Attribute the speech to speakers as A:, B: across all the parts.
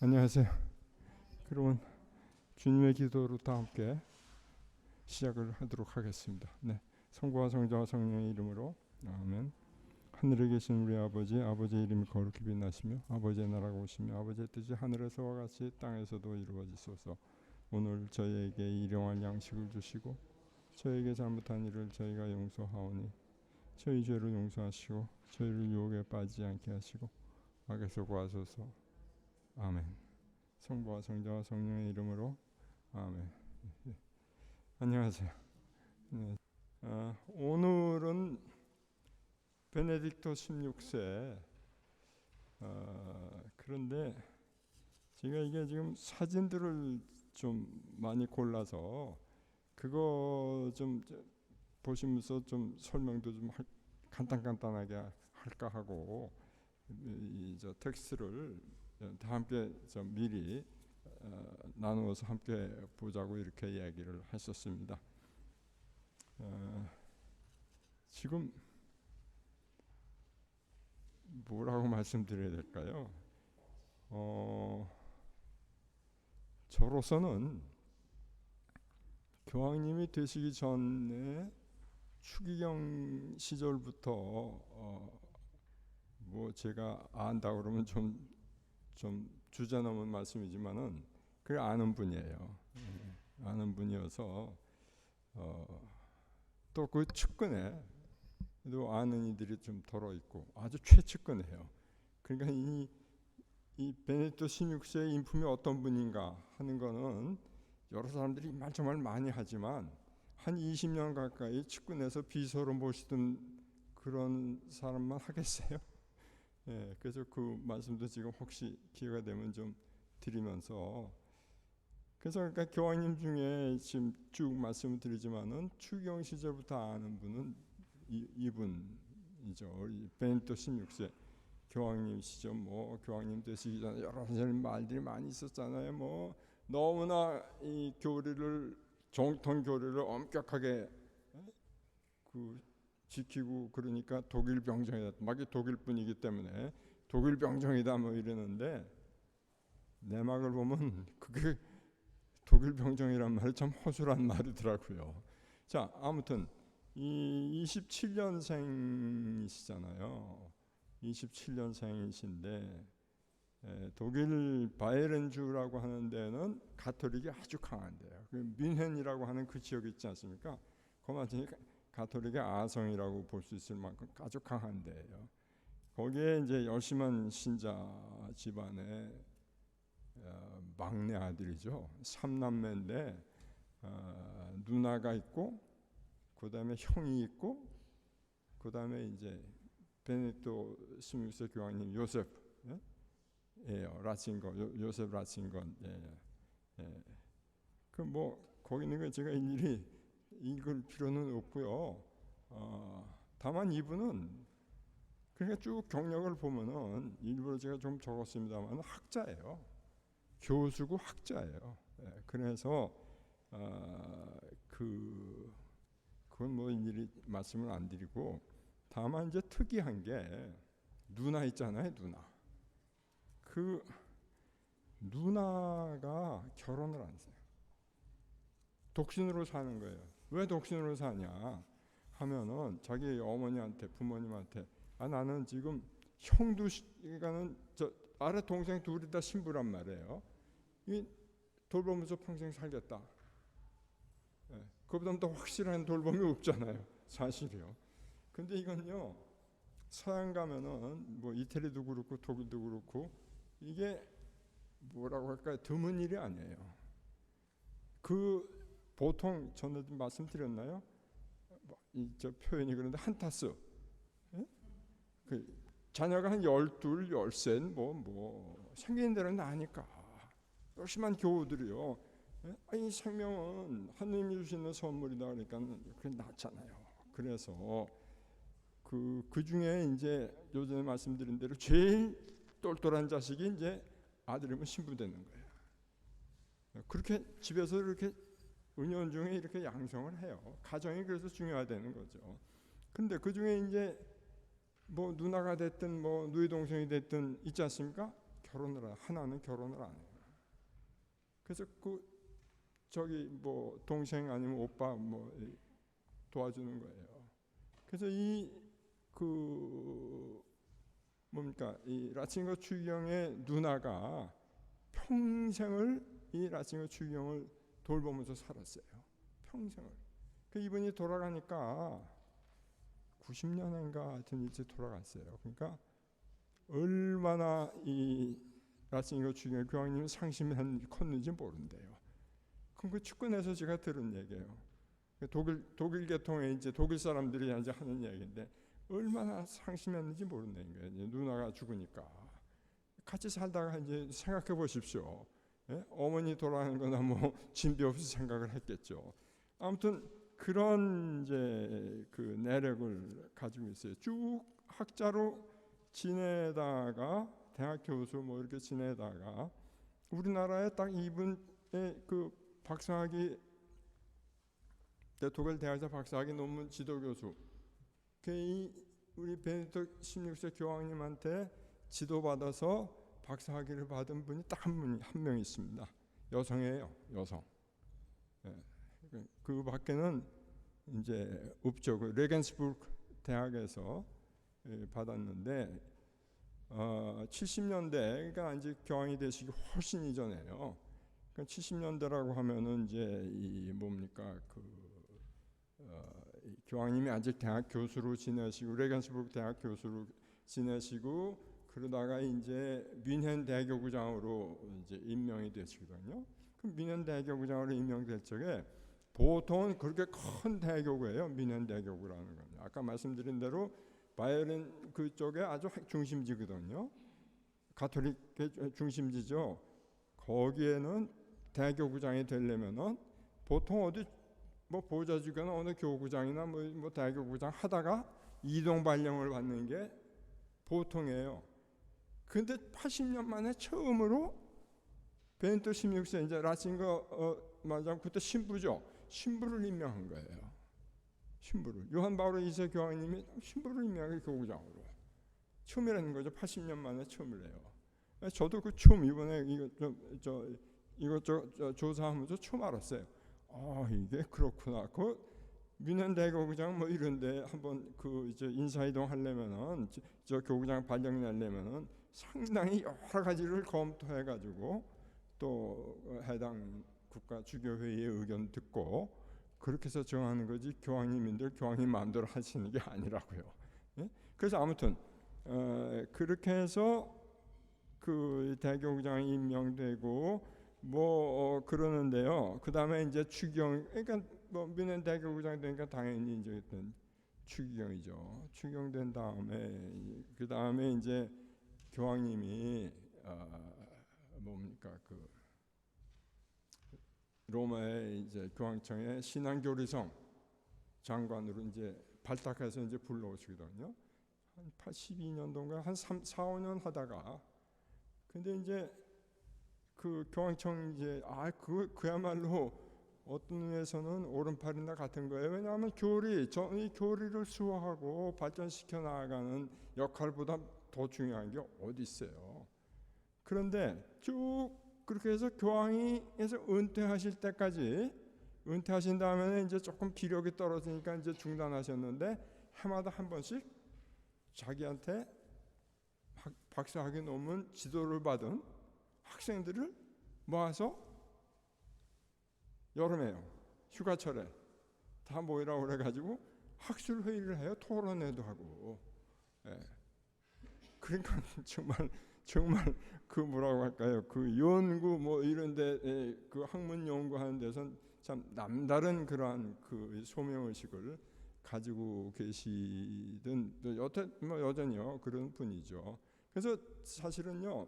A: 안녕하세요. 그러면 주님의 기도로 다 함께 시작을 하도록 하겠습니다. 네, 성부와 성자와 성령의 이름으로 아멘. 하늘에 계신 우리 아버지의 이름이 거룩히 빛나시며 아버지의 나라가 오시며 아버지의 뜻이 하늘에서와 같이 땅에서도 이루어지소서. 오늘 저희에게 일용할 양식을 주시고 저희에게 잘못한 일을 저희가 용서하오니 저희 죄를 용서하시고 저희를 유혹에 빠지지 않게 하시고 악에서 구하소서. 아멘. 성부와 성자와 성령의 이름으로 아멘. 안녕하세요. 네. 오늘은 베네딕토 16세. 그런데 제가 이게 지금 사진들을 좀 많이 골라서 그거 좀 보시면서 좀 설명도 좀 간단하게 할까 하고 저 텍스트를 다 함께 좀 미리 나누어서 함께 보자고 이렇게 이야기를 했었습니다. 지금 뭐라고 말씀드려야 될까요? 저로서는 교황님이 되시기 전에 추기경 시절부터 뭐 제가 안다 그러면 좀 주제 넘은 말씀이지만은 그 아는 분이에요. 아는 분이어서 또 그 측근에 또 아는 이들이 좀 덜어 있고 아주 최측근이에요. 그러니까 이 베네딕토 16세의 인품이 어떤 분인가 하는 거는 여러 사람들이 정말 많이 하지만 한 20년 가까이 측근에서 비서로 모시던 그런 사람만 하겠어요? 예, 그래서 그 말씀도 지금 혹시 기회가 되면 좀 드리면서 그래서 그러니까 교황님 중에 지금 쭉 말씀을 드리지만은 추기경 시절부터 아는 분은 이분이죠. 베네딕토 16세 교황님 시절 뭐 교황님 되시기 전에 여러 가지 말들이 많이 있었잖아요. 뭐 너무나 이 교리를 정통 교리를 엄격하게 지키고 그러니까 독일 병정이다. 막 독일 분이기 때문에 독일 병정이다 뭐 이러는데 내막을 보면 그게 독일 병정이란 말이 참 허술한 말이더라고요. 자, 아무튼 이 27년생이시잖아요. 27년생이신데 독일 바이에른주라고 하는 데는 가톨릭이 아주 강한데요. 그 뮌헨이라고 하는 그 지역이 있지 않습니까? 거기 가톨릭의 아성이라고 볼 수 있을 만큼 아주 강한 데예요. 거기에 이제 열심한 신자 집안의 막내 아들이죠. 3남매인데 누나가 있고 그 다음에 형이 있고 그 다음에 이제 베네딕토 16세 교황님 요셉이에요. 라친건 요셉 라친건. 그 뭐 거기 있는 거 제가 일일이 읽을 필요는 없고요. 다만 이분은 그러니까 쭉 경력을 보면은 일부러 제가 좀 적었습니다만 학자예요. 교수고 학자예요. 그래서 그건 뭐 일일이 말씀을 안 드리고 다만 이제 특이한 게 누나 있잖아요. 그 누나가 결혼을 안 해요. 독신으로 사는 거예요. 왜 독신으로 사냐 하면은 자기 어머니한테 부모님한테 나는 지금 형도 그러니까는 저 아래 동생 둘이 다 신부란 말이에요. 이 돌보면서 평생 살겠다. 그보다 더 확실한 돌봄이 없잖아요. 사실이요. 근데 이건요 서양 가면은 뭐 이태리도 그렇고 독일도 그렇고 이게 뭐라고 할까요? 드문 일이 아니에요. 그 보통 전에도 말씀드렸나요? 저 표현이 그런데 한타스. 그 자녀가 한 12, 13 뭐 생기는 대로 나니까 열심한 교우들이요. 이 생명은 하나님이 주시는 선물이다 그러니까 그게 낫잖아요. 그래서 그 중에 이제 요전에 말씀드린 대로 제일 똘똘한 자식이 이제 아들이면 신부되는 거예요. 그렇게 집에서 이렇게 은연중에 이렇게 양성을 해요. 가정이 그래서 중요하다는 거죠. 근데 그 중에 이제 뭐 누나가 됐든 뭐 누이 동생이 됐든 있지 않습니까? 하나는 결혼을 안 해요. 그래서 저기 뭐 동생 아니면 오빠 뭐 도와주는 거예요. 그래서 이 라칭거 추기경의 누나가 평생을 이 라칭거 추기경을 돌보면서 살았어요. 평생을. 이분이 돌아가니까 90년인가 하여튼 일찍 돌아갔어요. 그러니까 얼마나 이 라칭거 추기경 교황님이 상심이 컸는지 모른대요. 그럼 그 축구에서 제가 들은 얘기예요. 독일 계통의 이제 독일 사람들이 이제 하는 얘기인데 얼마나 상심했는지 모른다는 거예요. 누나가 죽으니까 같이 살다가 이제 생각해 보십시오. 예? 어머니 돌아가는 거나 뭐 진비 없이 생각을 했겠죠. 아무튼 그런 이제 그 내력을 가지고 있어요. 쭉 학자로 지내다가 대학 교수 뭐 이렇게 지내다가 우리나라에 딱 이분의 그 박사학위 독일 대학에서 박사학위 논문 지도 교수 우리 베네딕토 16세 교황님한테 지도받아서 박사학위를 받은 분이 딱 한 명 있습니다. 여성이에요. 여성. 예. 그 밖에는 이제 없죠. 레겐스부르크 대학에서 받았는데 70년대 그러니까 이제 교황이 되시기 훨씬 이전에요. 그러니까 70년대라고 하면은 이제 교황님이 아직 대학 교수로 지내시고 레겐스부르크 대학 교수로 지내시고 그러다가 이제 뮌헨 대교구장으로 이제 임명이 되시거든요. 그럼 뮌헨 대교구장으로 임명될 적에 보통은 그렇게 큰 대교구예요. 뮌헨 대교구라는 건 아까 말씀드린 대로 바이에른 그쪽에 아주 중심지거든요. 가톨릭 중심지죠. 거기에는 대교구장이 되려면은 보통 어디 뭐 보좌주거나 어느 교구장이나 뭐 대교구장 하다가 이동 발령을 받는 게 보통이에요. 근데 80년 만에 처음으로 베네딕토 16세 이제 라칭거 마장 그때 신부죠. 신부를 임명한 거예요. 신부를 요한 바오로 2세 교황님이 신부를 임명한 교구장으로 처음이라는 거죠. 80년 만에 처음이래요. 저도 그 처음 이번에 이것저것 조사하면서 처음 알았어요. 이게 그렇구나. 뮌헨 대교구장 뭐 이런데 한번 이제 인사이동 하려면은 저 교구장 발령 내려면은 상당히 여러 가지를 검토해 가지고 또 해당 국가 주교회의의 의견 듣고 그렇게 해서 정하는 거지 교황님 마음대로 하시는 게 아니라고요. 예? 그래서 아무튼 그렇게 해서 그 대교구장이 임명되고 그러는데요. 그 다음에 이제 추기경, 그러니까 뮌헨 대교구장 되니까 당연히 이제 어떤 추기경이죠. 추기경된 다음에 그 다음에 이제 교황님이 로마의 이제 교황청의 신앙교리성 장관으로 이제 발탁해서 이제 불러오시거든요. 한 82년도인가 한 4, 5년 하다가 근데 이제 그 교황청 이제 그야말로 어떤 의미에서는 오른팔이나 같은 거예요. 왜냐하면 이 교리를 수호하고 발전시켜 나가는 역할보다 더 중요한 게 어디 있어요. 그런데 쭉 그렇게 해서 교황이에서 은퇴하실 때까지 은퇴하신 다음에는 이제 조금 기력이 떨어지니까 이제 중단하셨는데 해마다 한 번씩 자기한테 박사학위 논문 지도를 받은 학생들을 모아서 여름에요. 휴가철에 다 모이라고 그래가지고 학술 회의를 해요. 토론회도 하고. 예. 그러니까 정말 그 뭐라고 할까요? 그 연구 뭐 이런데 그 학문 연구하는 데선 참 남다른 그러한 그 소명 의식을 가지고 계시던 여튼 뭐 여전히요 그런 분이죠. 그래서 사실은요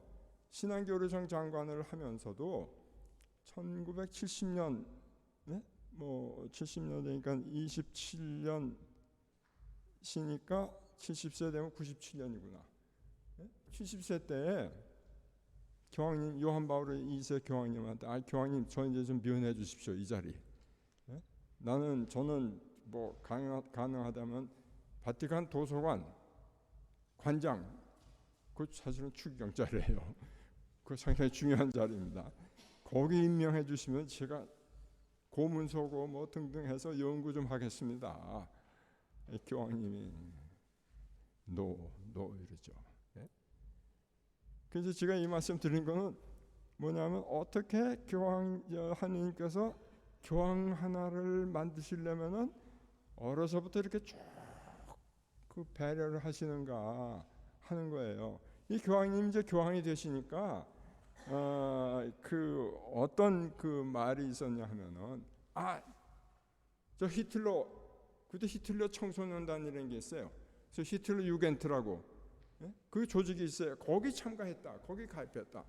A: 신앙교류청 장관을 하면서도 1970년 뭐 70년 되니까 27년 시니까 70세 되면 97년이구나. 70세 때 교황님 요한 바오로 2세 교황님한테 교황님 저 이제 좀 면해 주십시오 이 자리. 저는 뭐 가능하다면 바티칸 도서관 관장 그 사실은 추기경 자리예요. 그 상당히 중요한 자리입니다. 거기 임명해 주시면 제가 고문서고 뭐 등등 해서 연구 좀 하겠습니다. 교황님이 노 이러죠. 예? 그래서 제가 이 말씀 드린 거는 뭐냐면 어떻게 하느님께서 교황 하나를 만드시려면은 어려서부터 이렇게 쭉 그 배려를 하시는가 하는 거예요. 이 교황님 이제 교황이 되시니까 그 어떤 그 말이 있었냐 하면은 저 히틀러 그때 히틀러 청소년단이라는 게 있어요. 그래서 히틀러 유겐트라고 그 조직이 있어요. 거기 참가했다. 거기 가입했다.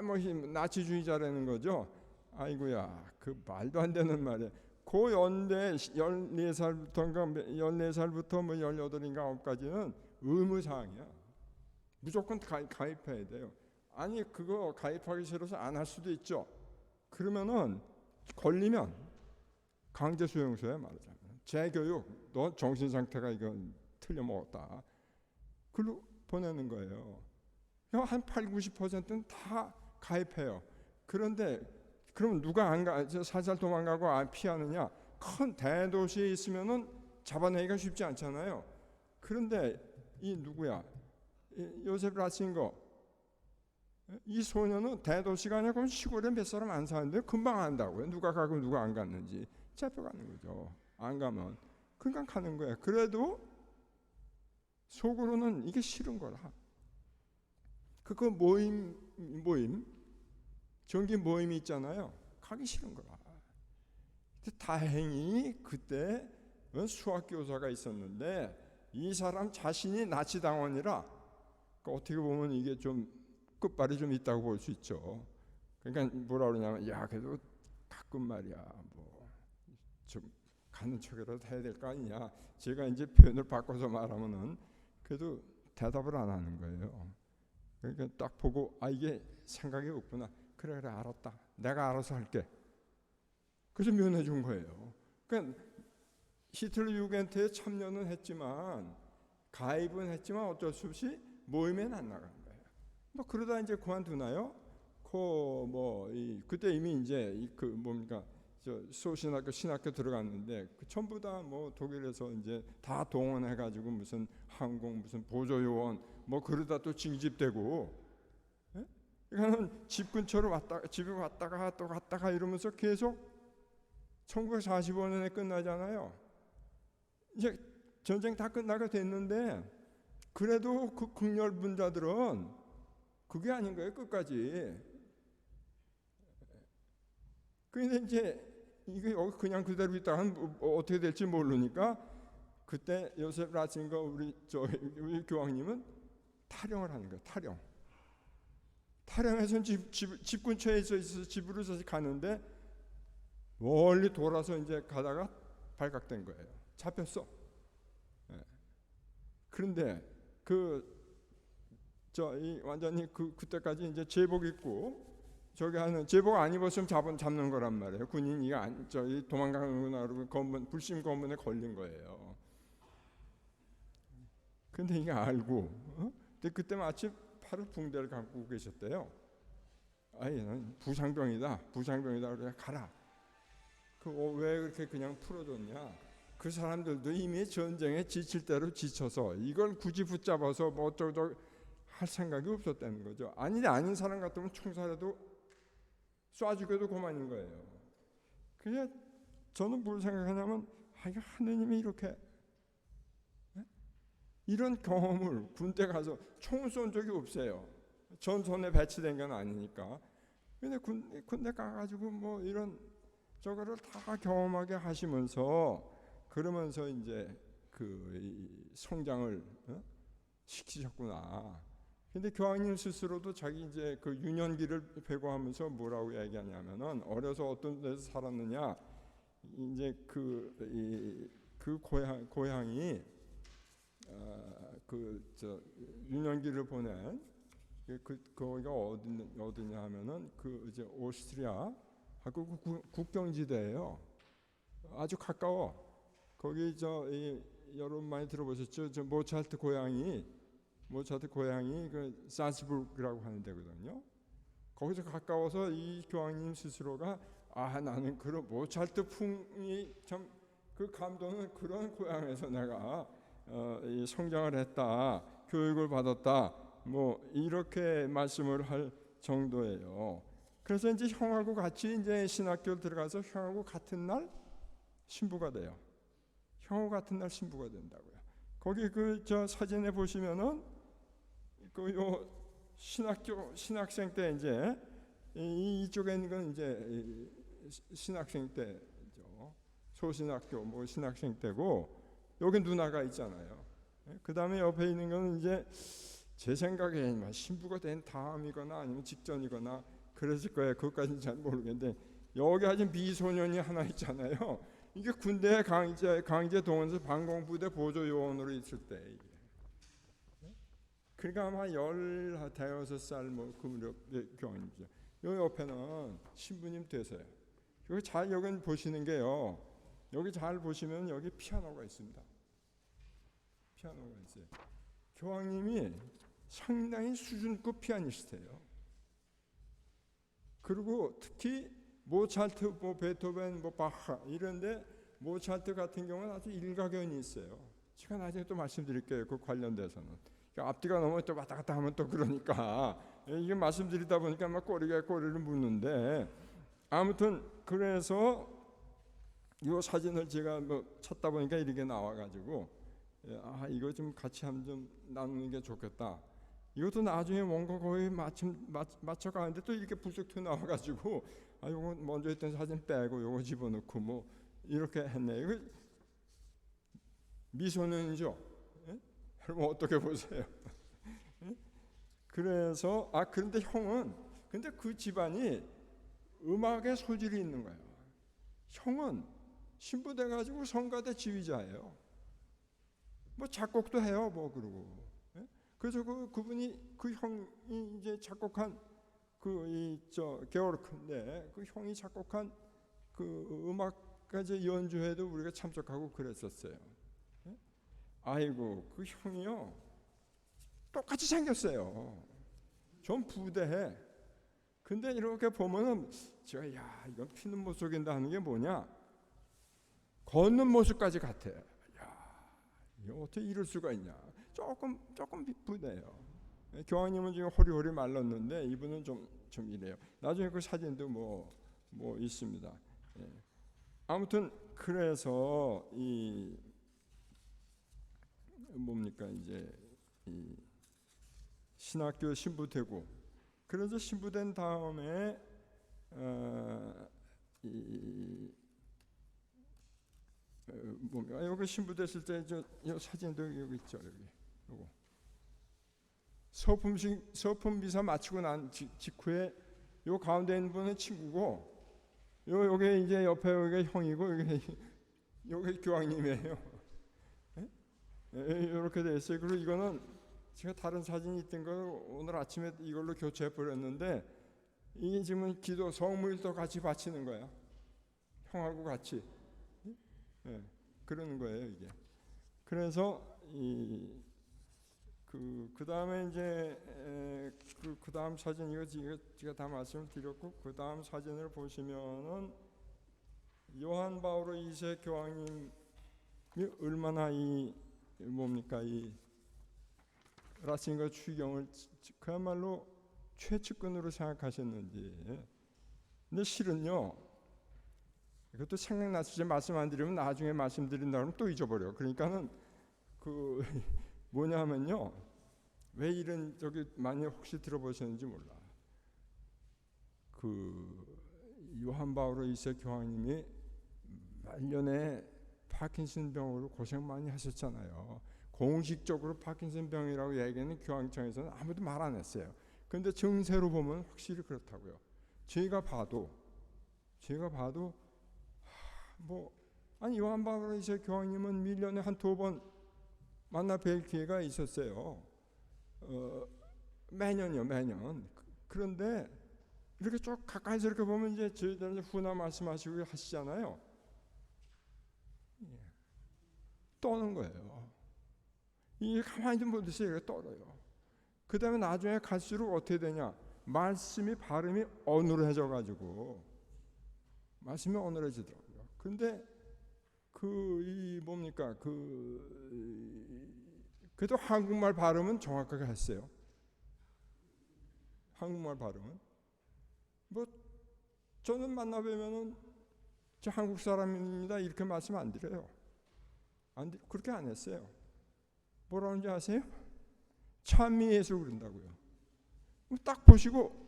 A: 뭐 나치주의자라는 거죠. 아이고야, 그 말도 안 되는 말이에요. 그 연대 14살부터 뭐 18인가 9까지는 의무사항이야. 무조건 가입해야 돼요. 아니 그거 가입하기 싫어서 안 할 수도 있죠. 그러면은 걸리면 강제 수용소에 말하자면 재교육, 너 정신 상태가 이건 틀려 먹었다. 그걸로 보내는 거예요. 한 80-90%는 다 가입해요. 그런데 그럼 누가 안 가? 살살 도망가고 피하느냐? 큰 대도시에 있으면은 잡아내기가 쉽지 않잖아요. 그런데 이 누구야? 요셉 라친거 이 소녀는 대도시가 아니고 시골에 몇 사람 안 사는데 금방 안다고요. 누가 가고 누가 안 갔는지 잡혀가는 거죠. 안 가면 그냥 가는 거예요. 그래도 속으로는 이게 싫은 거라. 그거 모임 정기 모임이 있잖아요. 가기 싫은 거라. 다행히 그때 수학 교사가 있었는데 이 사람 자신이 나치당원이라 어떻게 보면 이게 좀 끝발이 좀 있다고 볼 수 있죠. 그러니까 뭐라 그러냐면 야 그래도 가끔 말이야 뭐 좀 가는 척이라도 해야 될 거 아니냐. 제가 이제 표현을 바꿔서 말하면은 그래도 대답을 안 하는 거예요. 그러니까 딱 보고 이게 생각이 없구나. 그래 알았다. 내가 알아서 할게. 그래서 면해 준 거예요. 그러니까 히틀러 유겐트에 참여는 했지만 가입은 했지만 어쩔 수 없이 모임에는 안 나간 거예요. 뭐 그러다 이제 그만두나요? 그때 이미 이제 그 뭡니까 저 소신학교 신학교 들어갔는데 전부 다 뭐 독일에서 이제 다 동원해가지고 무슨 항공 무슨 보조요원 뭐 그러다 또 징집되고. 그러니까 집 근처로 집에 왔다가 또 갔다가 이러면서 계속 1945년에 끝나잖아요. 이제 전쟁 다 끝나게 됐는데 그래도 그 극렬분자들은 그게 아닌 거예요. 끝까지. 그런데 이제 이게 그냥 그대로 있다가 어떻게 될지 모르니까 그때 요셉 라친거 우리 교황님은 탈영을 하는 거예요. 탈영해서 집 근처에 있어서 집으로 가는데 멀리 돌아서 이제 가다가 발각된 거예요. 잡혔어. 그런데 완전히 그때까지 이제 제복 입고 저기 하는 제복 안 입었으면 잡는 거란 말이에요. 군인이 도망가는구나 그러고 불심 검문에 걸린 거예요. 근데 이게 알고 근데 그때 마침 팔을 붕대를 감고 계셨대요. 난 부상병이다 그래 가라. 왜 그렇게 그냥 풀어줬냐? 그 사람들도 이미 전쟁에 지칠 대로 지쳐서 이걸 굳이 붙잡아서 뭐 어쩌고 할 생각이 없었다는 거죠. 아닌 사람 같으면 총살해도 쏴죽여도 그만인 거예요. 그래서 저는 뭘 생각하냐면 하느님이 이렇게 이런 경험을 군대 가서 총 쏜 적이 없어요. 전선에 배치된 건 아니니까. 근데 군대 가가지고 뭐 이런 저거를 다 경험하게 하시면서 그러면서 이제 그 성장을 시키셨구나. 근데 교황님 스스로도 자기 이제 그 유년기를 회고하면서 뭐라고 얘기하냐면은 어려서 어떤 데서 살았느냐 이제 그 고향이 유년기를 보낸 거기가 어디냐 하면은 이제 오스트리아하고 국경지대예요. 아주 가까워. 거기 여러분 많이 들어보셨죠? 모차르트 고향이 그 살츠부르크라고 하는 데거든요. 거기서 가까워서 이 교황님 스스로가 나는 그런 모차르트 풍이 참 그 감동은 그런 고향에서 내가 이 성장을 했다, 교육을 받았다, 뭐 이렇게 말씀을 할 정도예요. 그래서 이제 형하고 같이 이제 신학교를 들어가서 형하고 같은 날 신부가 돼요. 형하고 같은 날 신부가 된다고요. 거기 그 저 사진에 보시면은 그 요 신학생 때 이제 이쪽에 있는 건 이제 신학생 때죠. 소신학교 뭐 신학생 때고 여기 누나가 있잖아요. 그 다음에 옆에 있는 건 이제 제 생각에 신부가 된 다음이거나 아니면 직전이거나 그랬을 거예요. 그것까지는 잘 모르겠는데 여기 아주 미소년이 하나 있잖아요. 이게 군대 강제 동원해서 방공부대 보조 요원으로 있을 때 이게. 그러니까 아마 15살 뭐 그 무렵의 교황이죠. 여기 옆에는 신부님 되세요. 여기 잘 여기 보시는 게요. 여기 잘 보시면 여기 피아노가 있습니다. 피아노가 있어요. 교황님이 상당히 수준급 피아니스트예요. 그리고 특히 모차르트, 뭐 베토벤, 뭐 바하 이런데 모차르트 같은 경우는 아주 일가견이 있어요. 제가 나중에 또 말씀드릴게요. 그 관련돼서는. 그러니까 앞뒤가 너무 또 왔다 갔다 하면 또 그러니까 이게 말씀드리다 보니까 막 꼬리를 묻는데 아무튼 그래서 이 사진을 제가 뭐 찾다 보니까 이렇게 나와가지고 이거 좀 같이 한번 좀 나누는 게 좋겠다. 이것도 나중에 뭔가 거의 맞춰가는데 또 이렇게 불쑥 튀어나와가지고 요거 먼저 했던 사진 빼고 요거 집어넣고 뭐 이렇게 했네. 이거 미소년이죠. 여러분 어떻게 보세요? 그래서 그런데 형은 근데 그 집안이 음악의 소질이 있는 거예요. 형은 신부돼 가지고 성가대 지휘자예요. 뭐 작곡도 해요, 뭐 그러고. 그래서 그분이 그 형이 이제 작곡한 게오르크인데 그 형이 작곡한 그 음악까지 연주회도 우리가 참석하고 그랬었어요. 아이고 그 형이요 똑같이 생겼어요. 좀 부대해. 근데 이렇게 보면은 제가 이건 피는 못 속인다는 게 뭐냐? 걷는 모습까지 같아. 이거 어떻게 이럴 수가 있냐? 조금 부대해요. 교황님은 지금 호리호리 말랐는데 이분은 좀 이래요. 나중에 그 사진도 뭐 있습니다. 아무튼 그래서 이 뭡니까 이제 이 신학교 신부 되고 그래서 신부 된 다음에 여기 신부 됐을 때 저 사진도 여기 있죠. 여기 요거 서품 비사 마치고 난 직후에 요 가운데 있는 분은 친구고 요게 이제 옆에 여기 형이고 여기 교황님이에요. 이렇게 돼 있어요. 그리고 이거는 제가 다른 사진이 있던 걸 오늘 아침에 이걸로 교체해 버렸는데 이게 지금 기도 성물도 같이 바치는 거야. 형하고 같이. 그러는 거예요 이게. 그래서 그 다음에 이제 그 다음 사진 이거 제가 다 말씀을 드렸고 그 다음 사진을 보시면은 요한 바오로 2세 교황님이 얼마나 이 라틴과 추경을 그야말로 최측근으로 생각하셨는지. 근데 실은요. 이것도 생각나시죠? 말씀 안 드리면 나중에 말씀드린다 그러면 또 잊어버려. 그러니까는 그 뭐냐면요. 왜 이런 많이 혹시 들어보셨는지 몰라. 그 요한 바오로 2세 교황님이 말년에 파킨슨 병으로 고생 많이 하셨잖아요. 공식적으로 파킨슨 병이라고 얘기하는 교황청에서는 아무도 말 안 했어요. 그런데 증세로 보면 확실히 그렇다고요. 제가 봐도 요한 바오로 2세 교황님은 1년에 한 2번 만나 뵐 기회가 있었어요. 매년. 그런데 이렇게 쭉 가까이서 이렇게 보면 이제 저희들은 훈화 말씀하시고 하시잖아요. 떠는 거예요. 이게 가만히 좀 보세요. 떨어요. 그 다음에 나중에 갈수록 어떻게 되냐? 말씀이 발음이 어눌해져가지고 말씀이 어눌해지더라고요. 그런데 그래도 한국말 발음은 정확하게 했어요. 한국말 발음은 뭐 저는 만나 뵈면은 저 한국 사람입니다 이렇게 말씀 안 드려요. 그렇게 안 했어요. 뭐라 그런지 아세요? 찬미예수 그런다고요. 딱 보시고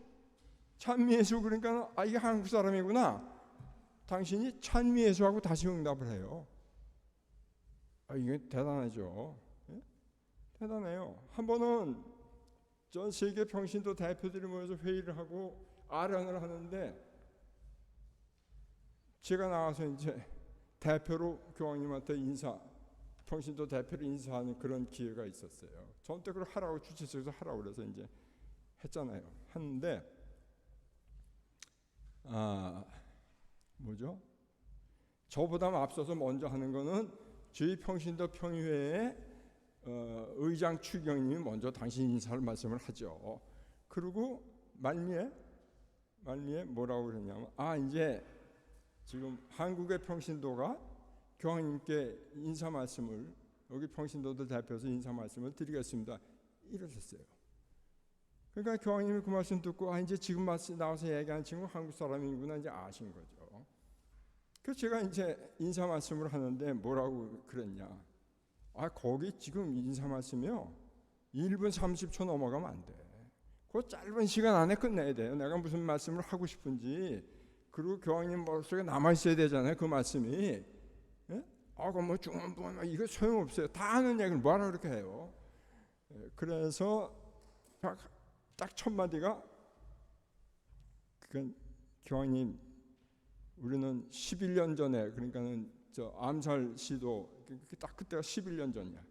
A: 찬미예수 그러니까 이게 한국 사람이구나. 당신이 찬미예수하고 다시 응답을 해요. 이게 대단하죠. 예? 대단해요. 한 번은 전 세계 평신도 대표들이 모여서 회의를 하고 아련을 하는데 제가 나가서 이제 대표로 교황님한테 평신도 대표로 인사하는 그런 기회가 있었어요. 저한테 그걸 하라고 주최소에서 하라고 그래서 이제 했잖아요. 하는데 저보다 앞서서 먼저 하는 거는 저희 평신도 평의회의 의장 추경님이 먼저 당신 인사를 말씀을 하죠. 그리고 말미에 뭐라고 그러냐면 이제 지금 한국의 평신도가 교황님께 인사 말씀을 여기 평신도들 대표해서 인사 말씀을 드리겠습니다. 이러셨어요. 그러니까 교황님이 그 말씀 듣고 이제 지금 나와서 얘기하는 친구 한국 사람이구나 이제 아신 거죠. 그래서 제가 이제 인사 말씀을 하는데 뭐라고 그랬냐? 거기 지금 인사 말씀이요 1분 30초 넘어가면 안 돼. 그 짧은 시간 안에 끝내야 돼요. 내가 무슨 말씀을 하고 싶은지. 그리고 교황님 머릿속에 남아 있어야 되잖아요. 그 말씀이. 예? 뭐 중원부원 이거 소용없어요. 다 아는 얘기를 뭐하러 그렇게 해요. 그래서 딱 첫 마디가 교황님 우리는 11년 전에 그러니까는 저 암살 시도 딱 그때가 11년 전이야.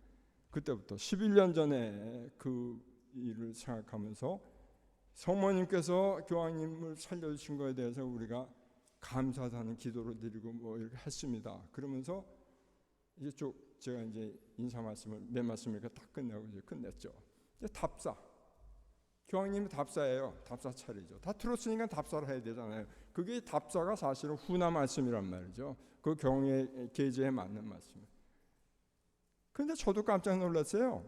A: 그때부터 11년 전에 그 일을 생각하면서 성모님께서 교황님을 살려주신 것에 대해서 우리가 감사하다는 기도를 드리고 뭐 이렇게 했습니다. 그러면서 이제 제가 이제 인사 말씀을 몇 말씀을 딱 끝내고 이제 끝냈죠. 이제 답사. 교황님이 답사예요. 답사 차리죠. 다 들었으니까 답사를 해야 되잖아요. 그게 답사가 사실은 후나 말씀이란 말이죠. 그 경의 계제에 맞는 말씀. 그런데 저도 깜짝 놀랐어요.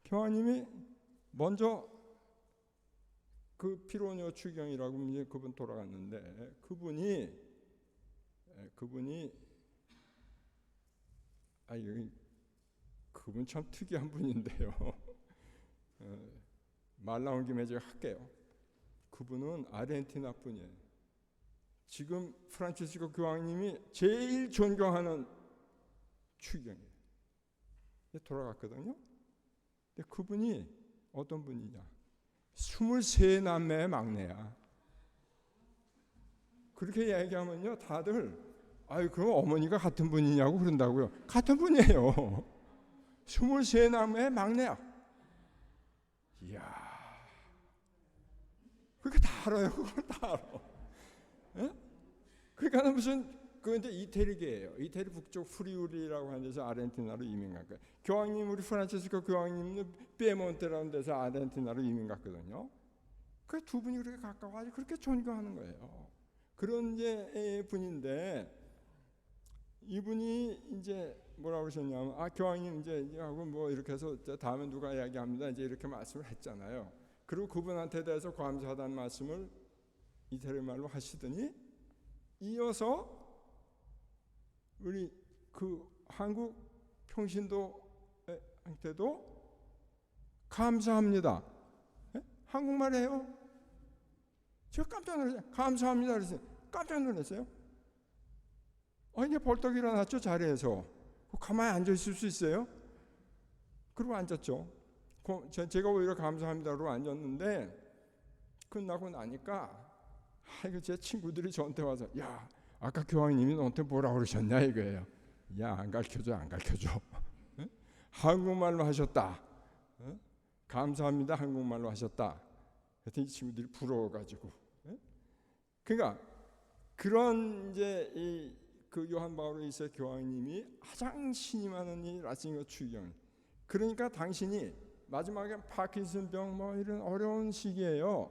A: 교황님이 먼저 그 피로니오 추경이라고 이제 그분 돌아갔는데 그분이 그분 참 특이한 분인데요. 말 나온 김에 제가 할게요. 그분은 아르헨티나 분이에요. 지금 프란치스코 교황님이 제일 존경하는 추경이에요. 돌아갔거든요. 근데 그분이 어떤 분이냐? 23남매의 막내야. 그렇게 얘기하면요, 다들 그럼 어머니가 같은 분이냐고 그런다고요. 같은 분이에요. 23남매의 막내야. 이야. 그렇게 다 알아요. 그걸 다 알아. 예? 그러니까 그런데 이태리계예요. 이태리 북쪽 프리우리라고 하는 데서 아르헨티나로 이민 간 거예요. 교황님 우리 프란치스코 교황님은 피에몬테라는 데서 아르헨티나로 이민 갔거든요. 그 두 분이 그렇게 가까워가지고 그렇게 존경하는 거예요. 그런 이제 분인데 이분이 이제 뭐라고 그러셨냐면 교황님 이제 하고 뭐 이렇게 해서 다음에 누가 이야기합니다. 이제 이렇게 말씀을 했잖아요. 그리고 그분한테 대해서 감사하다는 말씀을 이태리 말로 하시더니 이어서 우리 그 한국 평신도한테도 감사합니다. 예? 한국말이에요. 제가 깜짝 놀랐어요. 감사합니다. 그래서 깜짝 놀랐어요. 이제 벌떡 일어났죠. 자리에서. 가만히 앉아 있을 수 있어요? 그러고 앉았죠. 제가 오히려 감사합니다로 앉았는데 끝나고 나니까 제 친구들이 저한테 와서 야 아까 교황님이 너한테 뭐라고 그러셨냐 이거예요. 야 안 가르쳐줘. 에? 한국말로 하셨다. 감사합니다 한국말로 하셨다. 그랬더니 이 친구들이 부러워가지고. 그러니까 그런 이제 그 요한 바오로 2세 교황님이 가장 신임하는 이 라틴어 추경. 그러니까 당신이 마지막에 파킨슨병 뭐 이런 어려운 시기예요.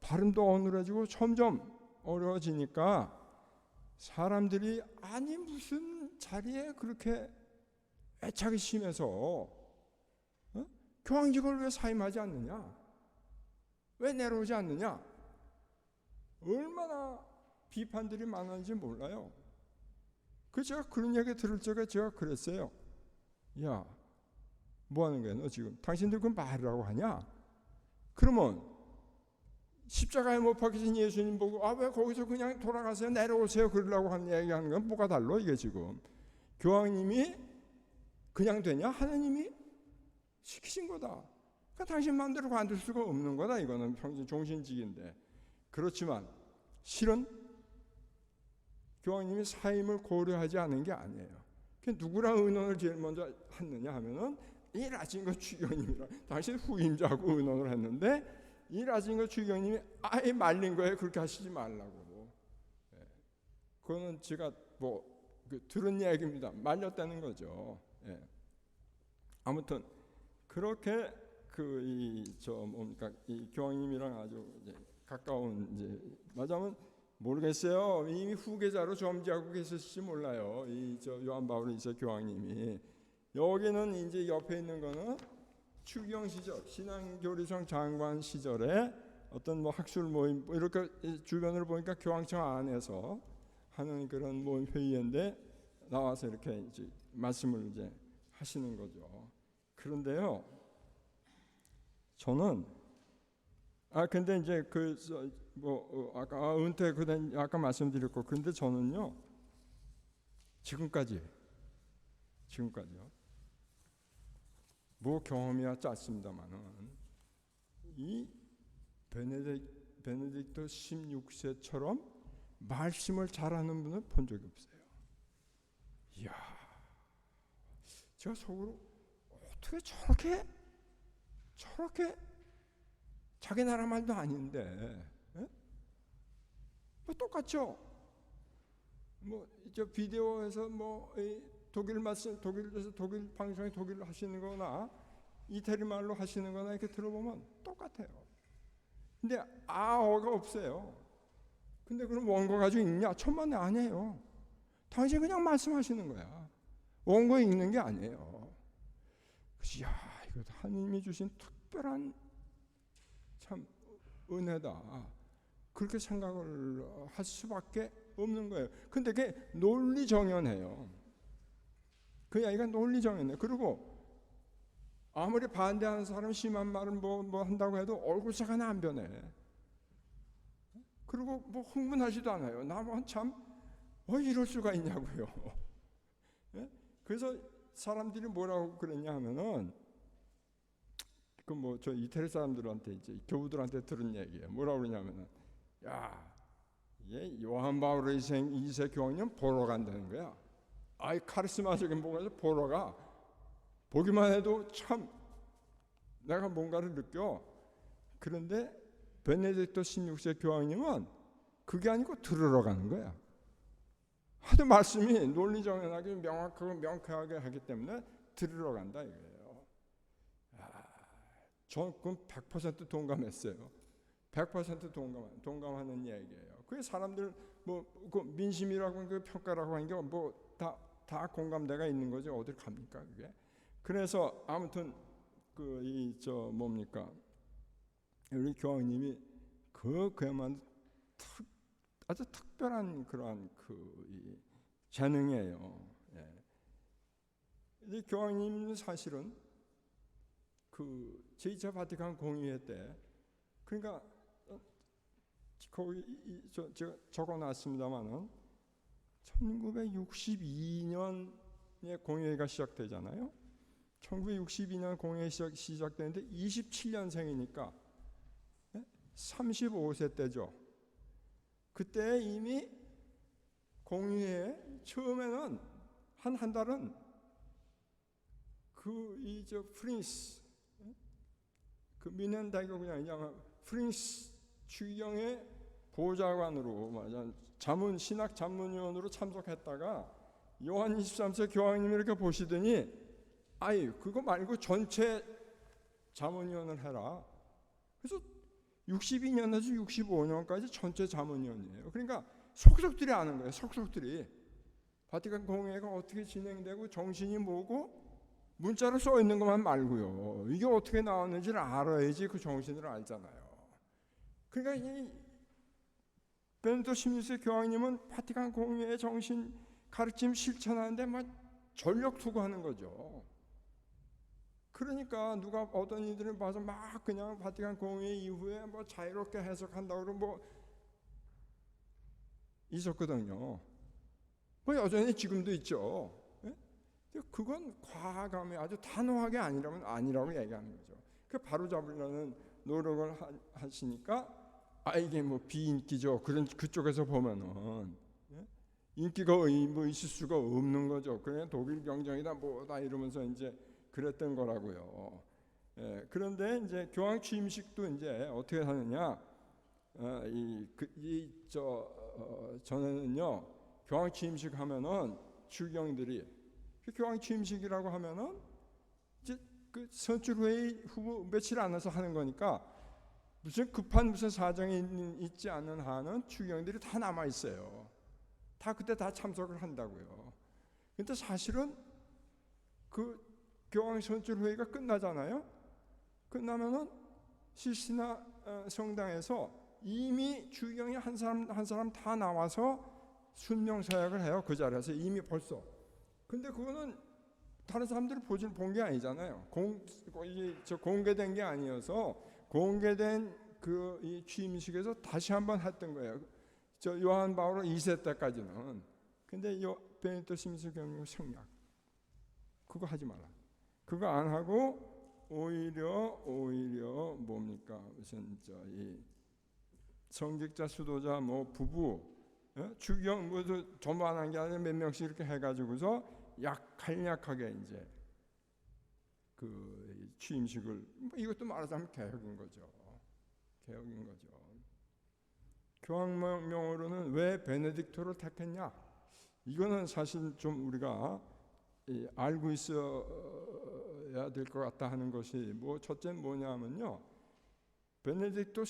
A: 발음도 어눌해지고 점점 어려워지니까 사람들이 아니 무슨 자리에 그렇게 애착이 심해서 교황직을 왜 사임하지 않느냐? 왜 내려오지 않느냐? 얼마나 비판들이 많은지 몰라요. 그 제가 그런 얘기 들을 적에 제가 그랬어요. 야, 뭐 하는 거야 너 지금? 당신들 그 말이라고 하냐? 그러면 십자가에 못 박히신 예수님 보고 아 왜 거기서 그냥 돌아가세요 내려오세요 그러려고 하는 얘기하는 건 뭐가 달라 이게 지금? 교황님이 그냥 되냐? 하느님이 시키신 거다. 그러니까 당신 마음대로 관둘 수가 없는 거다. 이거는 평생 종신직인데. 그렇지만 실은 교황님이 사임을 고려하지 않은 게 아니에요. 누구랑 의논을 제일 먼저 했느냐 하면은 이 라진거 주교님이랑 당신 후임자하고 의논을 했는데 이 라진거 주교님이 아예 말린 거예요. 그렇게 하시지 말라고. 그거는 제가 들은 얘기입니다. 말렸다는 거죠. 아무튼 그렇게 이 교황님이랑 아주 이제 가까운 이제 맞아면 모르겠어요. 이미 후계자로 점지하고 계셨을지 몰라요. 요한 바울 2세 교황님이 여기는 이제 옆에 있는 거는 추기경 시절 신앙교리청 장관 시절에 어떤 학술 모임 이렇게 주변을 보니까 교황청 안에서 하는 그런 모임 회의인데 나와서 이렇게 이제 말씀을 이제 하시는 거죠. 그런데요, 저는 근데 이제 아까 은퇴 그된 아까 말씀드렸고, 그런데 저는요 지금까지요 뭐 경험이야 짧습니다만은 이 베네딕토 16세처럼 말씀을 잘하는 분을 본 적이 없어요. 이야, 제가 속으로 어떻게 저렇게 자기 나라 말도 아닌데 뭐 똑같죠. 저 비디오에서 독일에서 독일 방송에 독일로 하시는 거나 이태리 말로 하시는 거나 이렇게 들어보면 똑같아요. 근데 어가 없어요. 근데 그럼 원고 가지고 읽냐? 천만에 아니에요. 당신 그냥 말씀하시는 거야. 원고 읽는 게 아니에요. 그래서 이거 하나님이 주신 특별한 참 은혜다. 그렇게 생각을 할 수밖에 없는 거예요. 근데 그게 논리정연해요. 그 이야기가 논리정연해. 그리고 아무리 반대하는 사람 심한 말은 뭐 한다고 해도 얼굴색 하나 안 변해. 그리고 흥분하지도 않아요. 나만 참 이럴 수가 있냐고요. 그래서 사람들이 뭐라고 그랬냐 하면은 저 이태리 사람들한테 이제 교우들한테 들은 얘기예요. 뭐라고 그러냐면은 얘 요한 바울 2세 교황님 보러 간다는 거야. 카리스마적인 뭐가 보러 가. 보기만 해도 참 내가 뭔가를 느껴. 그런데 베네딕토 16세 교황님은 그게 아니고 들으러 가는 거야. 하도 말씀이 논리정연하게 명확하고 명쾌하게 하기 때문에 들으러 간다 이거예요. 저는 그건 100% 동감했어요. 100% 동감하는 얘기예요. 그게 사람들 그 민심이라고 그 평가라고 하는 게 다 공감대가 있는 거죠. 어딜 갑니까 그게? 그래서 아무튼 우리 교황님이 그야말로 아주 특별한 그러한 이 재능이에요. 이 교황님은 사실은 제2차 바티칸 공의회 때, 그러니까 거기 제가 적어놨습니다만은 1962년에 공의회가 시작되잖아요. 1962년 공의회 시작되는데 27년생이니까 35세 때죠. 그때 이미 공의회 처음에는 한 달은 프린스 미넨다이가 그냥 프린스 추기경의 보좌관으로 신학 자문위원으로 참석했다가 요한 23세 교황님이 이렇게 보시더니 그거 말고 전체 자문위원을 해라. 그래서 62년에서 65년까지 전체 자문위원이에요. 그러니까 속속들이 아는 거예요. 속속들이 바티칸 공회가 어떻게 진행되고 정신이 뭐고 문자로 써 있는 것만 말고요. 이게 어떻게 나왔는지를 알아야지 그 정신을 알잖아요. 그러니까 이 베네딕토 16세 교황님은 바티칸 공회의 정신 가르침 실천하는데 막 전력 투구하는 거죠. 그러니까 누가 어떤 이들을 봐서 막 그냥 바티칸 공회 이후에 뭐 자유롭게 해석한다고 그러고 뭐 있었거든요. 뭐 여전히 지금도 있죠. 예? 그건 과감히 아주 단호하게 아니라면 아니라고 얘기하는 거죠. 그 바로 잡으려는 노력을 하시니까 이게 뭐 비인기죠. 그런 그쪽에서 보면은 예? 인기가 뭐 있을 수가 없는 거죠. 그냥 독일 경정이다 뭐다 이러면서 이제 그랬던 거라고요. 예, 그런데 이제 교황 취임식도 이제 어떻게 하느냐? 저는요 교황 취임식 하면은 추경들이 교황 취임식이라고 하면은 이제 그 선출회의 후보 며칠 안에서 하는 거니까 무슨 급한 무슨 사정이 있지 않는 한은 추경들이 다 남아 있어요. 다 그때 다 참석을 한다고요. 근데 사실은 그 교황 선출회의가 끝나잖아요. 끝나면은 시시나 성당에서 이미 추경이 한 사람 다 나와서 순명 사역을 해요. 그 자리에서 이미 벌써. 근데 그거는 다른 사람들이 본 게 아니잖아요. 공개된 게 아니어서 공개된 그 이 취임식에서 다시 한번 했던 거예요. 저 요한 바오로 2세 때까지는. 근데 베네딕토 16세 교황님 생략. 그거 하지 마라. 그거 안 하고 오히려 뭡니까? 무슨 이 성직자 수도자 뭐 부부 추경 뭐 전반한 게 아니라 몇 명씩 이렇게 해가지고서 간략하게 이제 그 취임식을 이것도 말하자면 개혁인 거죠. 교황명으로는 왜 베네딕토를 택했냐? 이거는 사실 좀 우리가 알고 있어야 될 것 같다 하는 것이 뭐 첫째 뭐냐면요. 베네딕토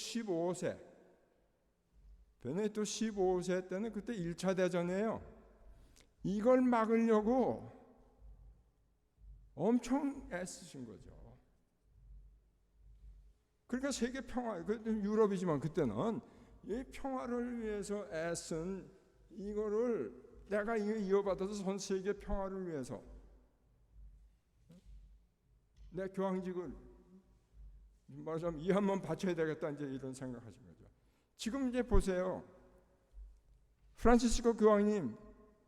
A: 15세 때는 그때 1차 대전이에요. 이걸 막으려고 엄청 애쓰신 거죠. 그러니까 세계 평화, 유럽이지만 그때는 이 평화를 위해서 애쓴 이거를 내가 이어받아서 전 세계 평화를 위해서 내 교황직을 말하자면 이 한번 바쳐야 되겠다 이제 이런 생각하신 거죠. 지금 이제 보세요. 프란치스코 교황님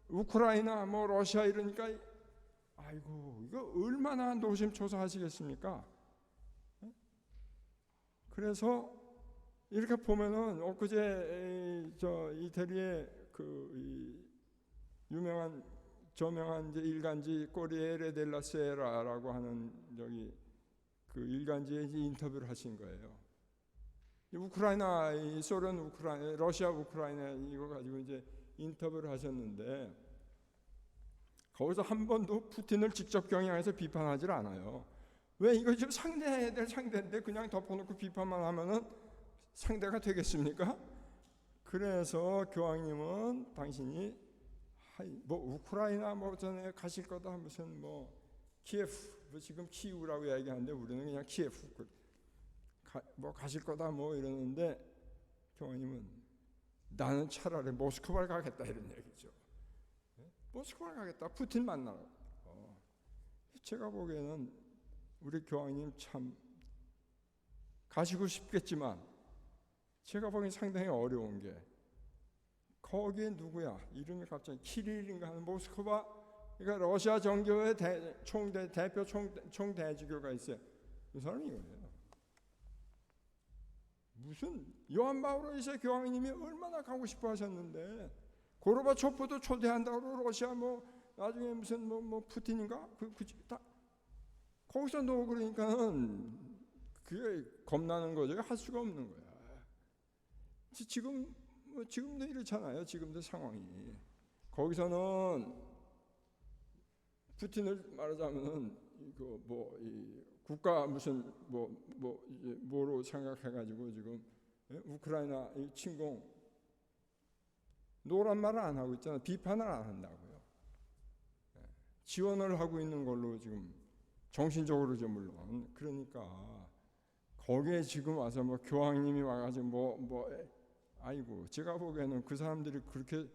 A: 우크라이나 뭐 러시아 이러니까 아이고 이거 얼마나 노심초사하시겠습니까? 그래서 이렇게 보면은 엊그제 이태리의 그 유명한 저명한 이제 일간지 꼬리에레 델라 세라라고 하는 저기 그 일간지에 인터뷰를 하신 거예요. 우크라이나, 소련 우크라이나, 러시아 우크라이나 이거 가지고 이제 인터뷰를 하셨는데 거기서 한 번도 푸틴을 직접 경향해서 비판하지 않아요. 왜 이거 지금 상대해야 될 상대인데 그냥 덮어놓고 비판만 하면은 상대가 되겠습니까? 그래서 교황님은 당신이 뭐 우크라이나 뭐 전에 가실 거다 무슨 뭐 키예프 뭐 지금 키우라고 얘기하는데 우리는 그냥 키예프 뭐 가실 거다 뭐 이러는데 교황님은 나는 차라리 모스크바를 가겠다 이런 얘기죠. 모스크바를 가겠다. 푸틴 만나러. 제가 보기에는 우리 교황님 참 가시고 싶겠지만 제가 보기엔 상당히 어려운 게 거기에 누구야? 이름이 갑자기 키릴인가 하는 모스크바 그러니까 러시아 정교회 대표 총대지교가 있어요. 그 사람이 이거예요. 무슨 요한 바오로 2세 교황님이 얼마나 가고 싶어 하셨는데 고르바초프도 초대한다고 러시아 뭐 나중에 무슨 뭐 푸틴인가 다 거기서 놓고 그러니까는 그게 겁나는 거죠. 할 수가 없는 거야. 지금도 이렇잖아요. 지금도 상황이 거기서는 푸틴을 말하자면은 이 국가 무슨 뭐로 생각해가지고 지금 우크라이나 침공 노란 말을 안 하고 있잖아요. 비판을 안 한다고요. 지원을 하고 있는 걸로 지금 정신적으로죠 물론. 그러니까 거기에 지금 와서 교황님이 와가지고 아이고 제가 보기에는 그 사람들이 그렇게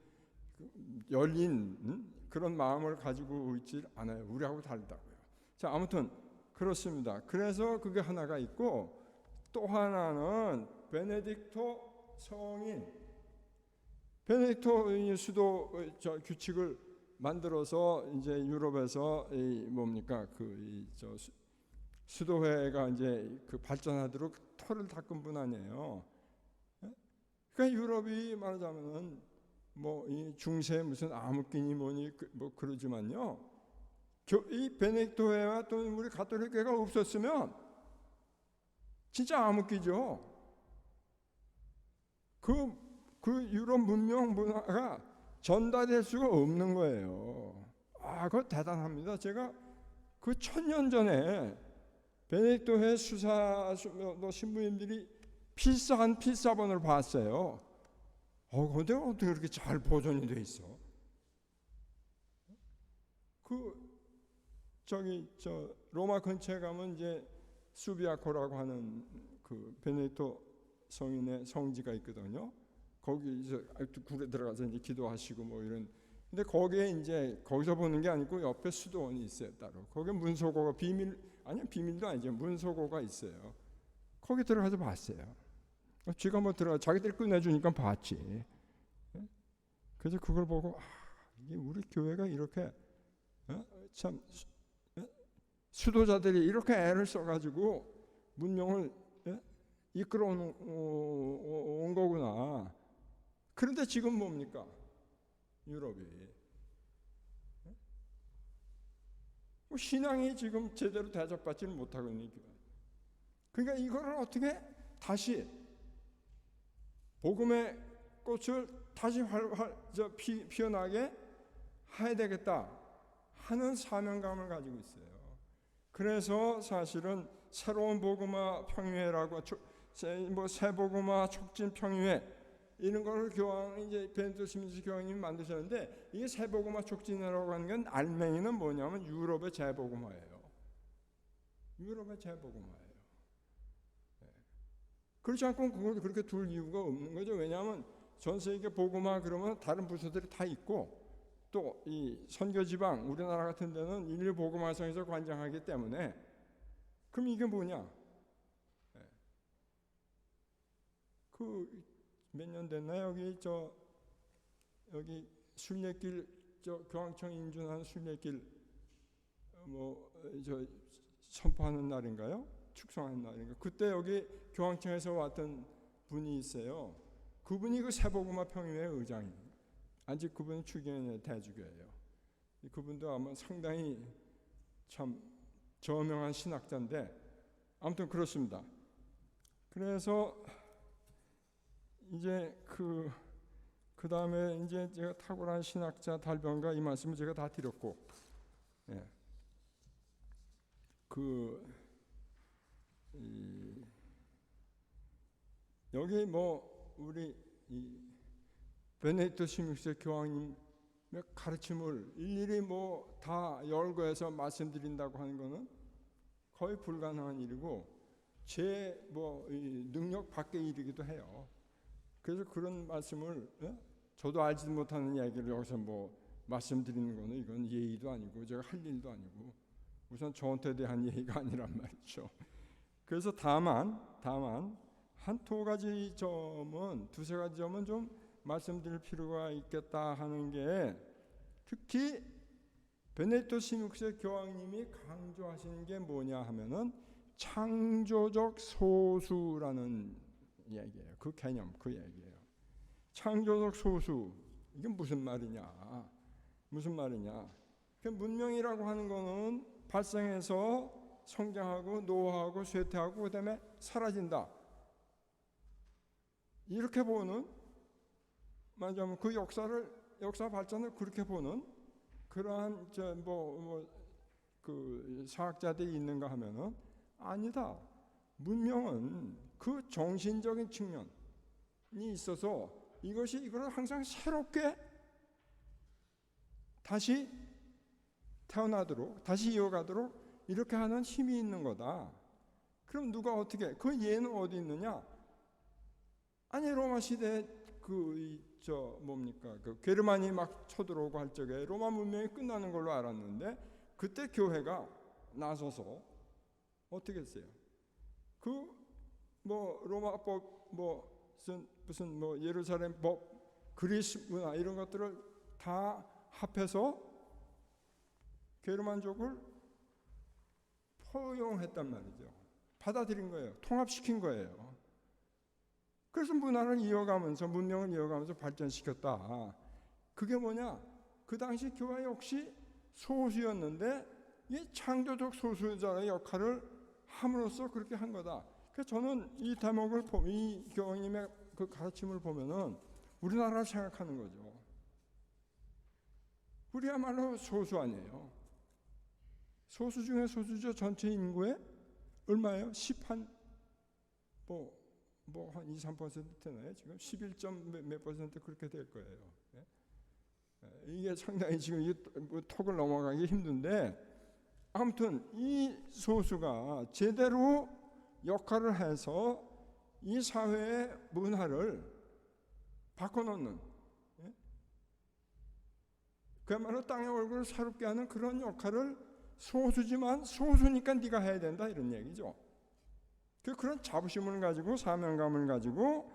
A: 열린 그런 마음을 가지고 있지 않아요. 우리하고 다르다고요. 자, 아무튼 그렇습니다. 그래서 그게 하나가 있고 또 하나는 베네딕토 성인, 베네딕토 수도 규칙을 만들어서 이제 유럽에서 수도회가 이제 발전하도록 터를 닦은 분 아니에요. 그러니까 유럽이 말하자면은 이 중세 무슨 암흑기니 뭐니 그러지만요. 이 베네딕토회와 또 우리 가톨릭교회가 없었으면 진짜 암흑기죠. 그 유럽 문명 문화가 전달될 수가 없는 거예요. 그거 대단합니다. 제가 그 1000년 전에 베네딕토회 수사 신부님들이 필사한 필사본을 봤어요. 근데 어떻게 그렇게 잘 보존이 돼 있어? 로마 근처에 가면 이제 수비아코라고 하는 그 베네딕토 성인의 성지가 있거든요. 거기 이제 굴에 들어가서 이제 기도하시고 이런. 근데 거기서 보는 게 아니고 옆에 수도원이 있어요 따로. 거기 문소고가 비밀도 아니죠. 문소고가 있어요. 거기 들어가서 봤어요. 쥐가 들어가 자기들이 끝내주니까 봤지. 그래서 그걸 보고 이게 우리 교회가 이렇게 참 수도자들이 이렇게 애를 써가지고 문명을 이끌어 온 거구나. 그런데 지금 뭡니까? 유럽이 신앙이 지금 제대로 대접받지를 못하고 있는 거예요. 그러니까 이거를 어떻게 다시 복음의 꽃을 다시 피어나게 해야 되겠다 하는 사명감을 가지고 있어요. 그래서 사실은 새로운 복음화 평유회라고 새 복음화 촉진 평유회 이런 걸 이제 베네딕토 시민지 교황님이 만드셨는데 이게 새 복음화 촉진이라고 하는 건 알맹이는 뭐냐면 유럽의 재복음화예요. 유럽의 재복음화예요. 그렇지 않고 그걸 그렇게 둘 이유가 없는 거죠. 왜냐하면 전 세계 복음화 그러면 다른 부서들이 다 있고 또 이 선교 지방 우리나라 같은 데는 인류 복음화성에서 관장하기 때문에 그럼 이게 뭐냐? 몇 년 됐나 여기 순례길 교황청 인준한 순례길 선포하는 날인가요? 축성하는 날인가? 그때 여기 교황청에서 왔던 분이 있어요. 그분이 그 새복음화 평유회 의장이에요. 아직 그분은 추기현의 대주교예요. 그분도 아마 상당히 참 저명한 신학자인데 아무튼 그렇습니다. 그래서 이제 그 다음에 이제 제가 탁월한 신학자 달변가 이 말씀을 제가 다 드렸고, 여기 우리 이 베네딕토 16세 교황님의 가르침을 일일이 다 열거해서 말씀드린다고 하는 것은 거의 불가능한 일이고 제 능력 밖의 일이기도 해요. 그래서 그런 말씀을 저도 알지도 못하는 이야기를 여기서 말씀드리는 거는 이건 예의도 아니고 제가 할 일도 아니고 우선 저한테 대한 예의가 아니란 말이죠. 그래서 다만 한 두세 가지 점은 좀 말씀드릴 필요가 있겠다 하는 게 특히 베네딕토 16세 교황님이 강조하시는 게 뭐냐 하면은 창조적 소수라는 얘기예요. 그 개념, 그 얘기예요. 창조적 소수 이게 무슨 말이냐? 그 문명이라고 하는 거는 발생해서 성장하고 노화하고 쇠퇴하고 그다음에 사라진다. 이렇게 보는 말하자면 그 역사 발전을 그렇게 보는 그러한 그 사학자들이 있는가 하면은 아니다. 문명은 그 정신적인 측면이 있어서 이걸 항상 새롭게 다시 태어나도록, 다시 이어가도록 이렇게 하는 힘이 있는 거다. 그럼 누가 어떻게? 그 예는 어디 있느냐? 아니 로마 시대 그 게르만이 막 쳐들어오고 할 적에 로마 문명이 끝나는 걸로 알았는데 그때 교회가 나서서 어떻게 했어요? 그 뭐 로마법 무슨 예루살렘 법 그리스 문화 이런 것들을 다 합해서 게르만족을 포용했단 말이죠. 받아들인 거예요. 통합시킨 거예요. 그래서 문화를 이어가면서 문명을 이어가면서 발전시켰다. 그게 뭐냐? 그 당시 교회 역시 소수였는데 이 창조적 소수자의 역할을 함으로써 그렇게 한 거다. 그래서 저는 이 대목을 이 교황님의 그 가르침을 보면은 우리나라를 생각하는 거죠. 우리야말로 소수 아니에요. 소수 중에 소수죠. 전체 인구의 얼마예요? 10한 한 2, 3% 되나요? 지금 11몇 퍼센트 그렇게 될 거예요. 이게 상당히 지금 턱을 넘어가기 힘든데 아무튼 이 소수가 제대로 역할을 해서 이 사회의 문화를 바꿔놓는 그야말로 땅의 얼굴을 새롭게 하는 그런 역할을 소수지만 소수니까 네가 해야 된다 이런 얘기죠. 그런 자부심을 가지고 사명감을 가지고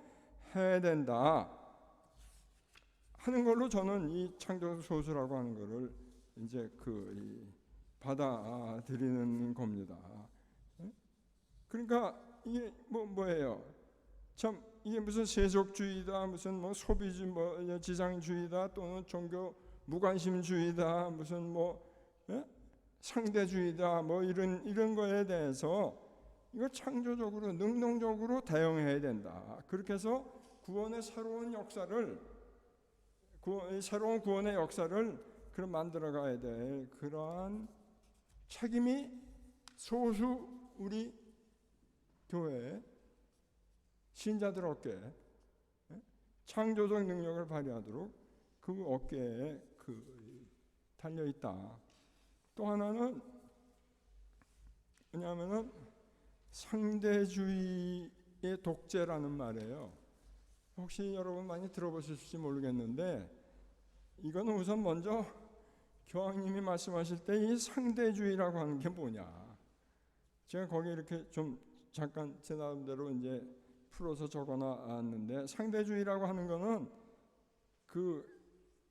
A: 해야 된다 하는 걸로 저는 이 창조 소수라고 하는 거를 이제 받아들이는 겁니다. 그러니까 이게 뭐예요? 참 이게 무슨 세속주의다, 무슨 소비주의, 지상주의다, 또는 종교 무관심주의다, 무슨 상대주의다, 이런 거에 대해서 이거 창조적으로 능동적으로 대응해야 된다. 그렇게 해서 구원의 새로운 구원의 역사를 그럼 만들어가야 될 그러한 책임이 소수 우리 교회 신자들 어깨에 창조적 능력을 발휘하도록 그 어깨에 달려 있다. 또 하나는 뭐냐면은 상대주의의 독재라는 말이에요. 혹시 여러분 많이 들어보실지 모르겠는데 이거는 우선 먼저 교황님이 말씀하실 때 이 상대주의라고 하는 게 뭐냐. 제가 거기 이렇게 좀 잠깐 제 나름대로 이제 풀어서 적어놨는데 상대주의라고 하는 거는 그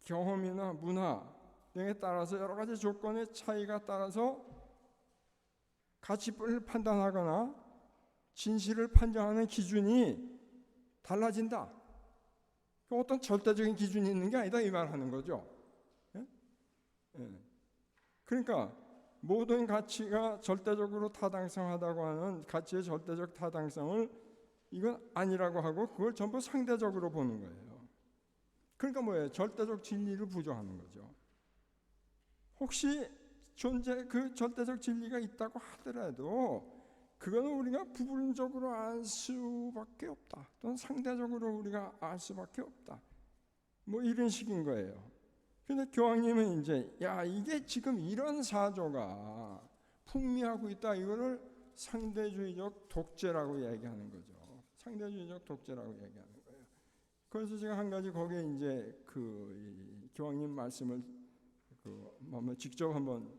A: 경험이나 문화 등에 따라서 여러 가지 조건의 차이가 따라서 가치를 판단하거나 진실을 판정하는 기준이 달라진다. 어떤 절대적인 기준이 있는 게 아니다 이 말하는 거죠. 그러니까 모든 가치가 절대적으로 타당성하다고 하는 가치의 절대적 타당성을 이건 아니라고 하고 그걸 전부 상대적으로 보는 거예요. 그러니까 뭐예요? 절대적 진리를 부정하는 거죠. 혹시 그 절대적 진리가 있다고 하더라도 그거는 우리가 부분적으로 알 수밖에 없다. 또는 상대적으로 우리가 알 수밖에 없다. 이런 식인 거예요. 근데 교황님은 이제 이게 지금 이런 사조가 풍미하고 있다. 이거를 상대주의적 독재라고 얘기하는 거죠. 상대주의적 독재라고 얘기하는 거예요. 그래서 제가 한 가지 거기에 이제 교황님 말씀을 직접 한번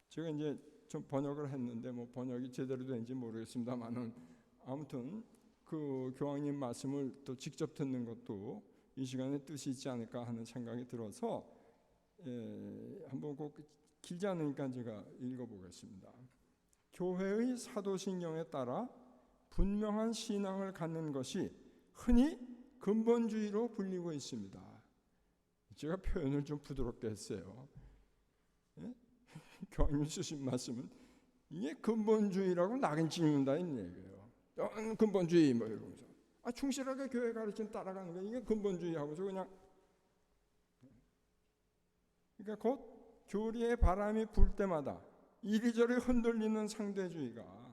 A: 제가 이제 좀 번역을 했는데 번역이 제대로 된지 모르겠습니다만은 아무튼 그 교황님 말씀을 또 직접 듣는 것도 이 시간에 뜻이 있지 않을까 하는 생각이 들어서 한번 꼭 길지 않으니까 제가 읽어보겠습니다. 교회의 사도신경에 따라 분명한 신앙을 갖는 것이 흔히 근본주의로 불리고 있습니다. 제가 표현을 좀 부드럽게 했어요. 교황님 쓰신 말씀은 이게 근본주의라고 낙인 찍는다 이 얘기예요. 근본주의 이러면서 충실하게 교회 가르침 따라가는 게 이게 근본주의 하고서 그냥 그러니까 곧 교리의 바람이 불 때마다 이리저리 흔들리는 상대주의가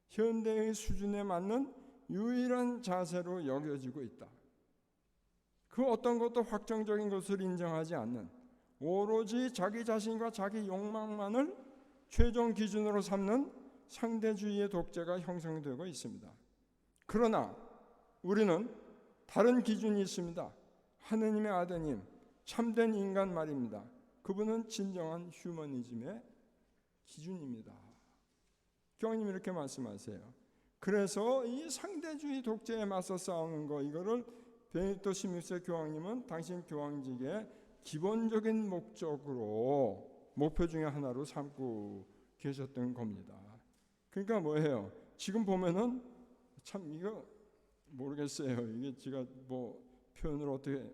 A: 현대의 수준에 맞는 유일한 자세로 여겨지고 있다. 그 어떤 것도 확정적인 것을 인정하지 않는 오로지 자기 자신과 자기 욕망만을 최종 기준으로 삼는 상대주의의 독재가 형성되고 있습니다. 그러나 우리는 다른 기준이 있습니다. 하느님의 아드님, 참된 인간 말입니다. 그분은 진정한 휴머니즘의 기준입니다. 교황님이 이렇게 말씀하세요. 그래서 이 상대주의 독재에 맞서 싸우는 거, 이거를 베네딕토 16세 교황님은 당신 교황직의 기본적인 목표 중에 하나로 삼고 계셨던 겁니다. 그러니까 뭐예요? 지금 보면은 참 이거 모르겠어요. 이게 제가 뭐 표현을 어떻게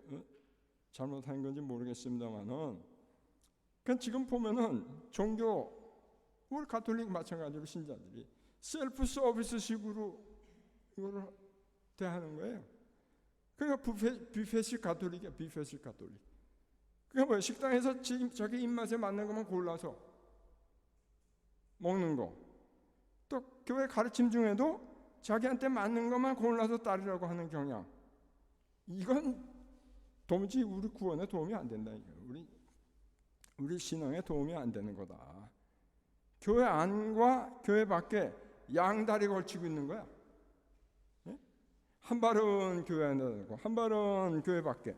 A: 잘못한 건지 모르겠습니다만은, 그러니까 지금 보면은 종교, 우리 가톨릭 마찬가지로 신자들이 셀프 서비스식으로 이거를 대하는 거예요. 그러니까 뷔페식 가톨릭이야, 뷔페식 가톨릭. 그러니까 뭐야? 식당에서 자기 입맛에 맞는 것만 골라서 먹는 거. 또 교회 가르침 중에도 자기한테 맞는 것만 골라서 따르려고 하는 경향. 이건 도무지 우리 구원에 도움이 안 된다. 우리 신앙에 도움이 안 되는 거다. 교회 안과 교회 밖에 양다리 걸치고 있는 거야. 한 발은 교회 안에 되고 한 발은 교회 밖에.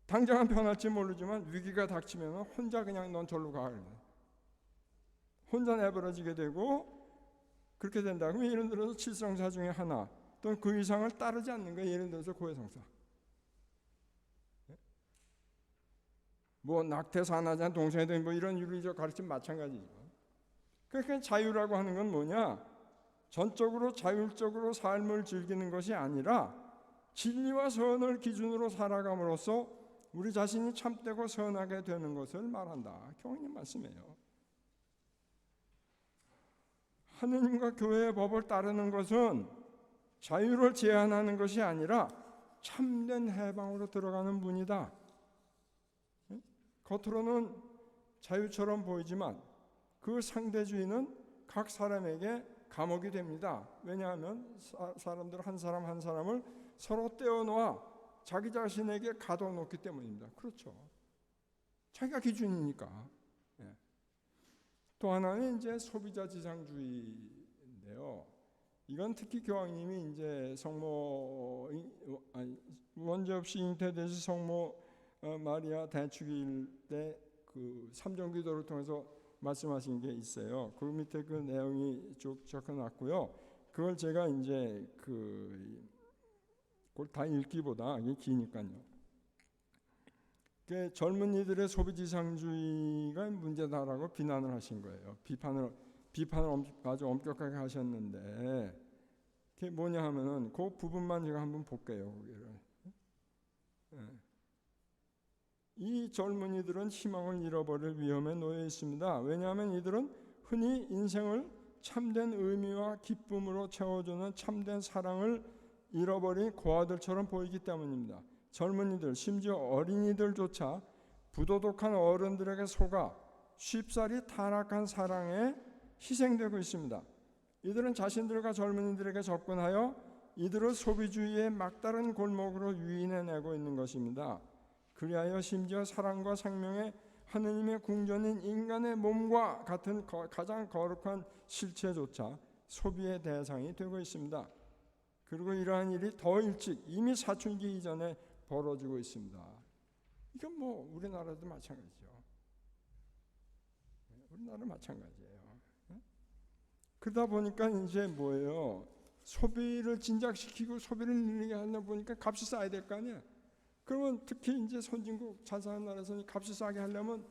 A: 당장은 편할지 모르지만 위기가 닥치면 혼자 그냥 넌 절로 가. 혼자 내버려지게 되고, 그렇게 된다. 그러면 예를 들어서 칠성사 중에 하나 또는 그 이상을 따르지 않는 거예요. 예를 들어서 고해성사. 뭐 낙태산하자 동생애들 뭐 이런 윤리적 가르침 마찬가지죠. 그러니까 자유라고 하는 건 뭐냐? 전적으로 자율적으로 삶을 즐기는 것이 아니라 진리와 선을 기준으로 살아감으로써 우리 자신이 참되고 선하게 되는 것을 말한다. 교황님 말씀이에요. 하느님과 교회의 법을 따르는 것은 자유를 제한하는 것이 아니라 참된 해방으로 들어가는 문이다. 겉으로는 자유처럼 보이지만 그 상대주의는 각 사람에게 감옥이 됩니다. 왜냐하면 사람들 한 사람 한 사람을 서로 떼어놓아 자기 자신에게 가둬놓기 때문입니다. 그렇죠. 자기가 기준이니까. 또 하나는 이제 소비자 지상주의인데요. 이건 특히 교황님이 이제 원죄 없이 잉태되시 성모 마리아 대축일 때 그 삼정기도를 통해서 말씀하신 게 있어요. 그 밑에 그 내용이 쭉 적어놨고요. 그걸 제가 이제 그걸 다 읽기보다 이게 기니까요. 그 젊은이들의 소비지상주의가 문제다라고 비난을 하신 거예요. 비판을 아주 엄격하게 하셨는데, 그게 뭐냐 하면은 그 부분만 제가 한번 볼게요. 이 젊은이들은 희망을 잃어버릴 위험에 놓여 있습니다. 왜냐하면 이들은 흔히 인생을 참된 의미와 기쁨으로 채워주는 참된 사랑을 잃어버린 고아들처럼 보이기 때문입니다. 젊은이들, 심지어 어린이들조차 부도덕한 어른들에게 속아 쉽사리 타락한 사랑에 희생되고 있습니다. 이들은 자신들과 젊은이들에게 접근하여 이들을 소비주의의 막다른 골목으로 유인해내고 있는 것입니다. 그리하여 심지어 사랑과 생명의 하느님의 궁전인 인간의 몸과 같은 가장 거룩한 실체조차 소비의 대상이 되고 있습니다. 그리고 이러한 일이 더 일찍 이미 사춘기 이전에 벌어지고 있습니다. 이건 뭐 우리나라도 마찬가지죠. 우리나라 마찬가지예요. 그러다 보니까 이제 뭐예요? 소비를 진작시키고 소비를 늘리게 하다 보니까 값이 싸야 될 거 아니야. 그러면 특히 이제 선진국 잘 사는 나라에서는 값이 싸게 하려면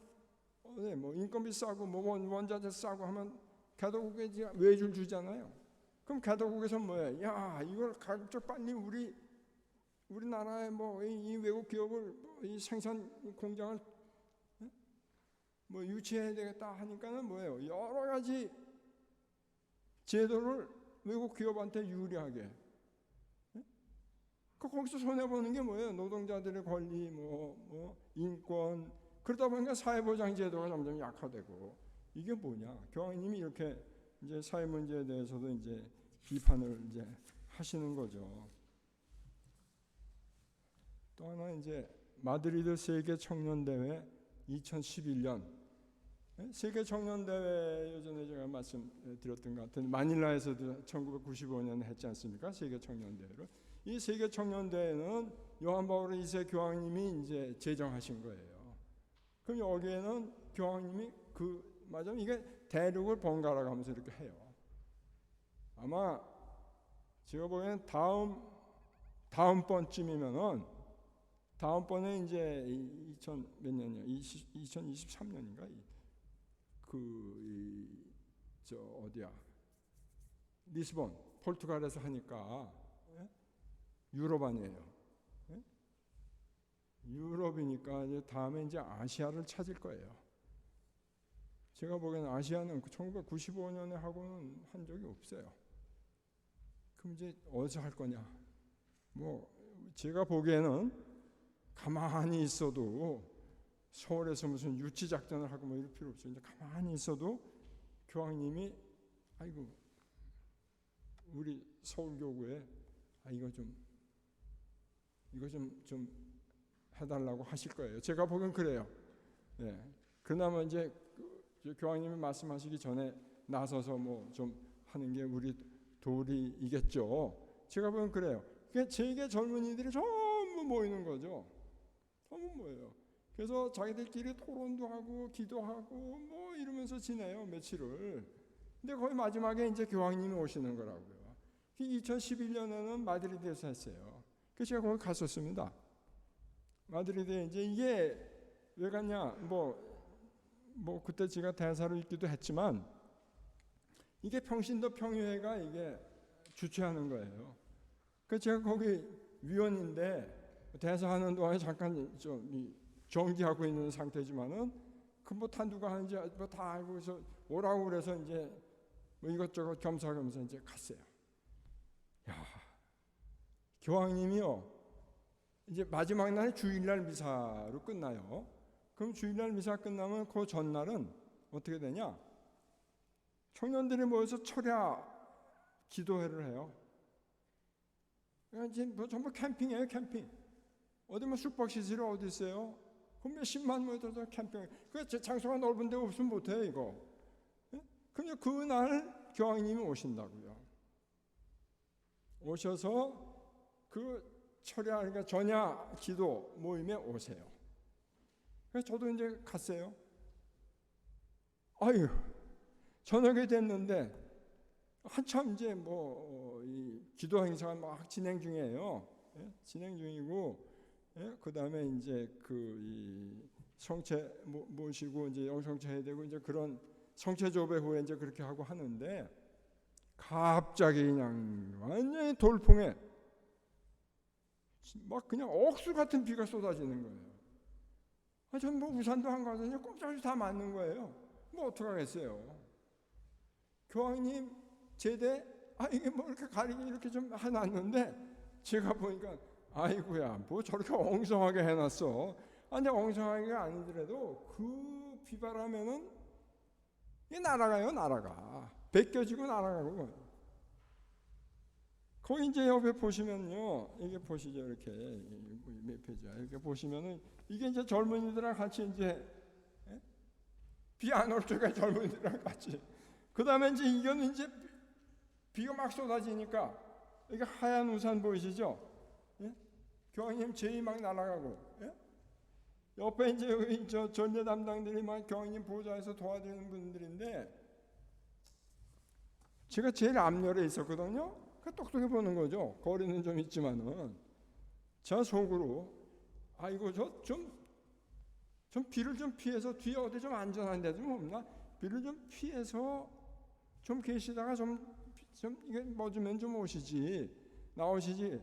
A: 뭐 인건비 싸고 뭐 원자재 싸고 하면 개도국에 외주를 주잖아요. 그럼 개도국에서 뭐야? 야, 이걸 가급적 빨리 우리나라의 뭐 이 외국 기업을 이 생산 공장을 뭐 유치해야 되겠다 하니까는 뭐예요? 여러 가지 제도를 외국 기업한테 유리하게 거기서 손해 보는 게 뭐예요? 노동자들의 권리, 뭐 인권. 그러다 보니까 사회보장 제도가 점점 약화되고 이게 뭐냐? 교황님이 이렇게 이제 사회 문제에 대해서도 이제 비판을 이제 하시는 거죠. 또 하나 이제 마드리드 세계 청년 대회 2011년 세계 청년 대회 예전에 제가 말씀드렸던 것 같은데 마닐라에서도 1995년에 했지 않습니까? 세계 청년 대회를. 이 세계 청년 대회는 요한 바울 2세 교황님이 이제 제정하신 거예요. 그럼 여기에는 교황님이 맞아 이게 대륙을 번갈아 가면서 이렇게 해요. 아마 제가 보기에는 다음번쯤이면은 다음번에 이제 2000 몇 년이요? 2023년인가? 저 어디야? 리스본, 포르투갈에서 하니까 유럽 아니에요. 유럽이니까 이제 다음에 이제 아시아를 찾을 거예요. 제가 보기에는 아시아는 1995년에 하고는 한 적이 없어요. 그럼 이제 어디서 할 거냐? 뭐 제가 보기에는 가만히 있어도 서울에서 무슨 유치 작전을 하고 뭐 이럴 필요 없어요. 이제 가만히 있어도 교황님이 아이고 우리 서울교구에 이거 좀 해달라고 하실 거예요. 제가 보기엔 그래요. 네. 그나마 이제 교황님이 말씀하시기 전에 나서서 뭐 좀 하는 게 우리 도리이겠죠. 제가 보기엔 그래요. 그러니까 세계 젊은이들이 전부 모이는 거죠. 전부 모여요. 그래서 자기들끼리 토론도 하고 기도하고 뭐 이러면서 지내요, 며칠을. 근데 거의 마지막에 이제 교황님이 오시는 거라고요. 2011년에는 마드리드에서 했어요. 그래서 제가 거기 갔었습니다. 마드리드에 이제 이게 왜 갔냐? 뭐 그때 제가 대사로 있기도 했지만 이게 평신도 평의회가 이게 주최하는 거예요. 그래서 제가 거기 위원인데 대사하는 동안에 잠깐 좀 정지하고 있는 상태지만은 그 뭐 누가 하는지 뭐 다 알고 해서 오라고 그래서 이제 뭐 이것저것 겸사겸사 이제 갔어요. 야, 교황님이요. 이제 마지막 날이 주일날 미사로 끝나요. 그럼 주일날 미사 끝나면 그 전날은 어떻게 되냐? 청년들이 모여서 철야 기도회를 해요. 그러니까 이제 뭐 전부 캠핑이에요, 캠핑. 어디 뭐 숙박시설이 어디 있어요? 그럼 몇십만 모여서 캠핑. 그 장소가 넓은 데 없으면 못해요, 이거. 근데 그날 교황님이 오신다고요. 오셔서 그 철야, 그러니까 전야 기도 모임에 오세요. 그래서 저도 이제 갔어요. 아유, 저녁이 됐는데 한참 이제 이 기도 행사가 막 진행 중이에요. 진행 중이고, 그 다음에 이제 이 성체 모시고 이제 영성체 해야 되고 이제 그런 성체 조배 후에 이제 그렇게 하고 하는데 갑자기 그냥 완전히 돌풍에 막 그냥 억수 같은 비가 쏟아지는 거예요. 전 뭐 우산도 안 가서 그냥 꼼짝없이 다 맞는 거예요. 뭐 어떡하겠어요. 교황님 제대 이게 뭐 이렇게 가리기 이렇게 좀 해놨는데 제가 보니까 아이고야 뭐 저렇게 엉성하게 해놨어. 근데 엉성하게가 아니더라도 그 비바람에는 이게 날아가요. 날아가 벗겨지고 날아가고. 거기 이제 옆에 보시면요, 이게 보시죠, 이렇게 몇 페이지야? 이렇게 보시면은 이게 이제 젊은이들랑 같이 이제 비 안 올 적에 젊은이들랑 같이. 그 다음에 이제 이거는 이제 비가 막 쏟아지니까 이게 하얀 우산 보이시죠? 예? 교황님 제의 막 날아가고, 예? 옆에 이제 여기 전례 담당들이 막 교황님 보좌에서 도와드리는 분들인데 제가 제일 앞열에 있었거든요. 똑똑해 보는 거죠. 거리는 좀 있지만은 저 속으로 아이고 저 좀 비를 좀 피해서 뒤에 어디 좀 안전한 데 좀 없나? 비를 좀 피해서 좀 계시다가 좀 이게 멎으면 좀 나오시지.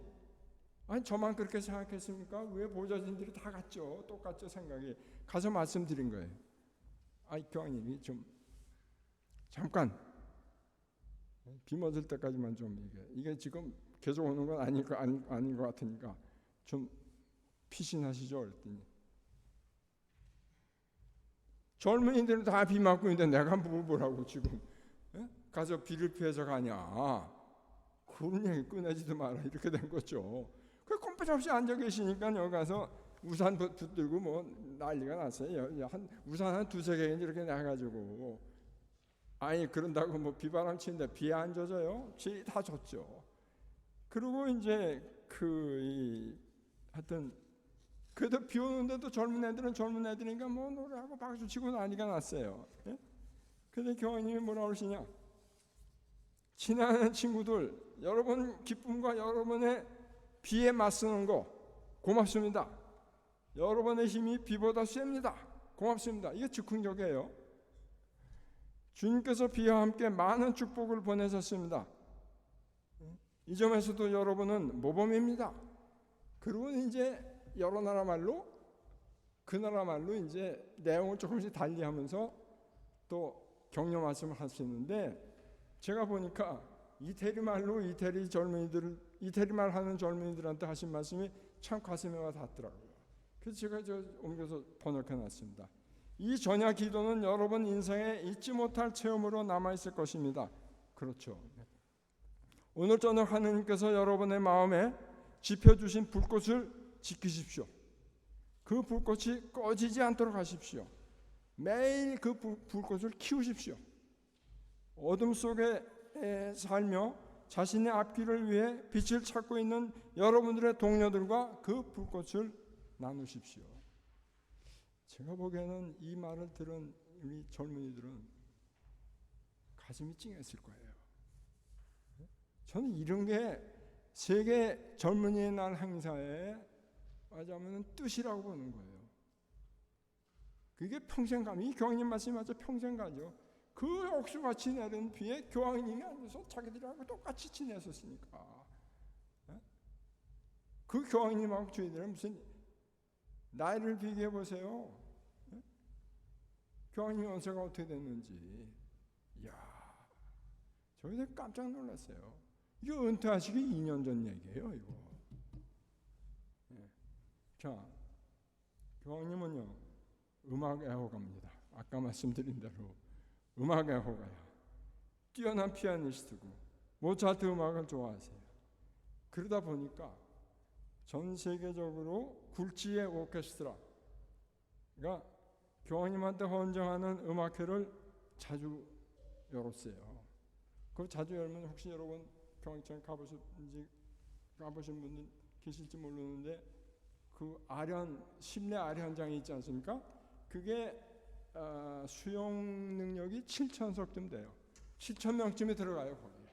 A: 아니 저만 그렇게 생각했습니까? 왜 보좌진들이 다 같죠? 똑같죠 생각이. 가서 말씀드린 거예요. 교황님이 좀 잠깐 비 멎을 때까지만 좀 이게 지금 계속 오는 건 아닌 것 같으니까 좀 피신하시죠. 그랬더니 젊은이들은 다 비 맞고 있는데 내가 뭐라고 지금 가서 비를 피해서 가냐. 그런 얘기 꺼내지도 마라. 이렇게 된 거죠. 그 꼼짝없이 앉아 계시니까 여기 가서 우산 붙들고 뭐 난리가 났어요. 우산 한 두세 개 이렇게 나가지고 아니 그런다고 뭐 비바람 치는데 비에 안 젖어요? 비 다 젖죠. 그리고 이제 하여튼 그래도 비 오는데도 젊은 애들이니까 뭐 노래하고 박수 치고 난리가 났어요. 예? 근데 교황님이 뭐라 그러시냐? 친한 친구들, 여러분 기쁨과 여러분의 비에 맞서는 거 고맙습니다. 여러분의 힘이 비보다 셉니다. 고맙습니다. 이게 즉흥적이에요. 주님께서 비와 함께 많은 축복을 보내셨습니다. 이 점에서도 여러분은 모범입니다. 그리고 이제 여러 나라 말로 그 나라 말로 이제 내용을 조금씩 달리하면서 또 격려 말씀을 하시는데 제가 보니까 이태리 말로 이태리 말 하는 젊은이들한테 하신 말씀이 참 가슴에 와 닿더라고요. 그래서 제가 옮겨서 번역해 놨습니다. 이 전야 기도는 여러분 인생에 잊지 못할 체험으로 남아 있을 것입니다. 그렇죠. 오늘 저녁 하느님께서 여러분의 마음에 지펴주신 불꽃을 지키십시오. 그 불꽃이 꺼지지 않도록 하십시오. 매일 그 불꽃을 키우십시오. 어둠 속에 살며 자신의 앞길을 위해 빛을 찾고 있는 여러분들의 동료들과 그 불꽃을 나누십시오. 제가 보기에는 이 말을 들은 우리 젊은이들은 가슴이 찡했을 거예요. 저는 이런 게 세계 젊은이의 날 행사에 하자면 뜻이라고 보는 거예요. 그게 평생 가면 이 교황님 말씀이 맞아 평생 가죠. 그 옥수같이 내린 비에 교황님이 앉아서 자기들하고 똑같이 지냈었으니까. 그 교황님하고 저희들은 무슨 나이를 비교해 보세요. 교황님 연세가 어떻게 됐는지. 이야, 저희들 깜짝 놀랐어요. 이거 은퇴하시기 2년 전 얘기예요, 이거. 자, 교황님은요 음악 애호가입니다. 아까 말씀드린 대로 음악 애호가야. 뛰어난 피아니스트고 모차르트 음악을 좋아하세요. 그러다 보니까 전 세계적으로 굴지의 오케스트라가 교황님한테 헌정하는 음악회를 자주 열었어요. 그 자주 열면 혹시 여러분 교황청 가보신 분들 계실지 모르는데 그 심내 아련장이 있지 않습니까? 그게 수용 능력이 7,000석쯤 돼요. 7,000명쯤이 들어가요 거기에.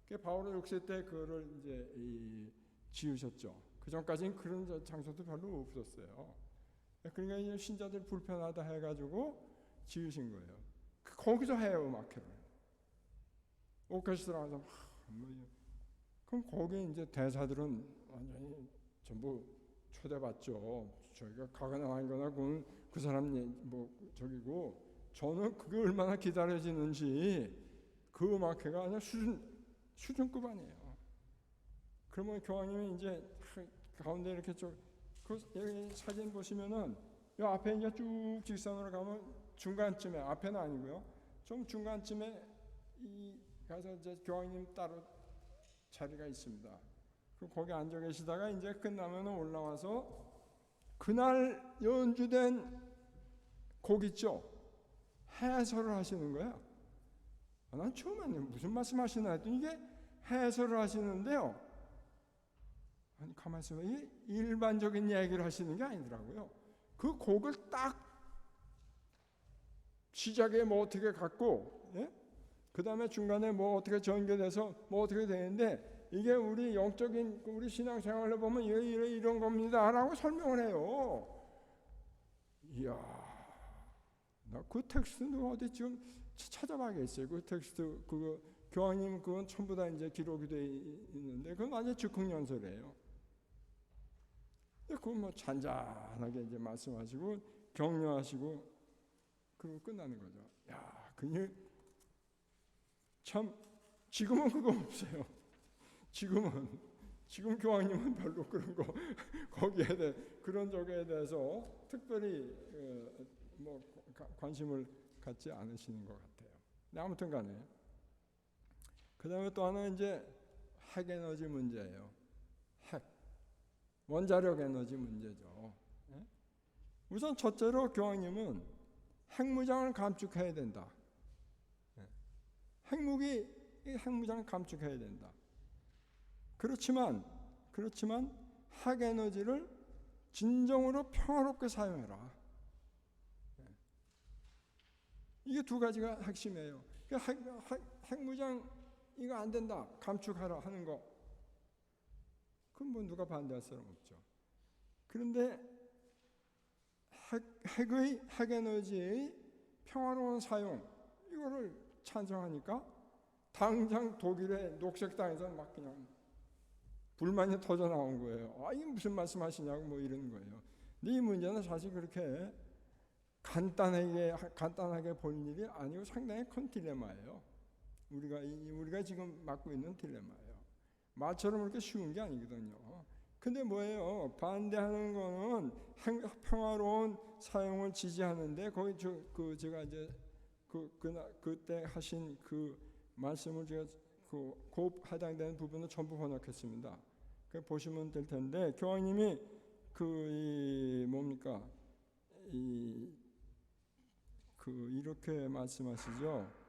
A: 그 바오로 6세 때 그거를 이제 지으셨죠. 그 전까지는 그런 장소도 별로 없었어요. 그러니까 이제 신자들 불편하다 해가지고 지으신 거예요. 거기서 해요 음악회를. 오케스트라에서 그럼 거기에 이제 대사들은 완전히 전부 초대받죠. 저희가 가거나 아니거나 그 사람 뭐 저기고 저는 그게 얼마나 기다려지는지 그 음악회가 아니라 수준급 아니에요. 그러면 교황님이 이제 가운데 이렇게 여기 사진 보시면은 이 앞에 이제 쭉 직선으로 가면 중간쯤에 앞에는 아니고요. 좀 중간쯤에 가서 이제 교황님 따로 자리가 있습니다. 거기 앉아 계시다가 이제 끝나면 올라와서 그날 연주된 곡 있죠? 해설을 하시는 거야. 난 처음에 무슨 말씀하시나 했더니 이게 해설을 하시는데요. 아니 가만히 있으면 일반적인 얘기를 하시는 게 아니더라고요. 그 곡을 딱 시작에 뭐 어떻게 갖고, 그 다음에 중간에 뭐 어떻게 전개돼서 뭐 어떻게 되는데 이게 우리 영적인 우리 신앙생활을 보면 이런 겁니다라고 설명을 해요. 이야, 나 그 텍스트는 어디 지금 찾아봐야겠어요. 그 텍스트 그거 교황님 그건 전부 다 이제 기록이 돼 있는데 그건 완전 즉흥연설이에요. 그건 뭐 잔잔하게 이제 말씀하시고 격려하시고 그리고 끝나는 거죠. 야, 그게 참 지금은 그거 없어요. 지금 교황님은 별로 그런 거 거기에 대해 그런 쪽에 대해서 특별히 관심을 갖지 않으시는 것 같아요. 아무튼간에 그다음에 또 하나 이제 핵에너지 문제예요. 원자력 에너지 문제죠. 우선 첫째로 교황님은 핵무장을 감축해야 된다. 핵무장을 감축해야 된다. 그렇지만 핵에너지를 진정으로 평화롭게 사용해라. 이게 두 가지가 핵심이에요. 핵무장 이거 안 된다. 감축하라 하는 거. 그건 뭐 누가 반대할 사람 없죠. 그런데 핵에너지의 평화로운 사용 이거를 찬성하니까 당장 독일의 녹색당에서 막 그냥 불만이 터져 나온 거예요. 이게 무슨 말씀하시냐고 뭐 이러는 거예요. 근데 이 문제는 사실 그렇게 간단하게 볼 일이 아니고 상당히 큰 딜레마예요. 우리가 지금 맡고 있는 딜레마예요. 말처럼 그렇게 쉬운 게 아니거든요. 근데 뭐예요? 반대하는 거는 평화로운 사용을 지지하는데 거기 제가 이제 그때 하신 그 말씀을 제가 그 해당되는 부분을 전부 번역했습니다. 보시면 될 텐데 교황님이 이렇게 말씀하시죠.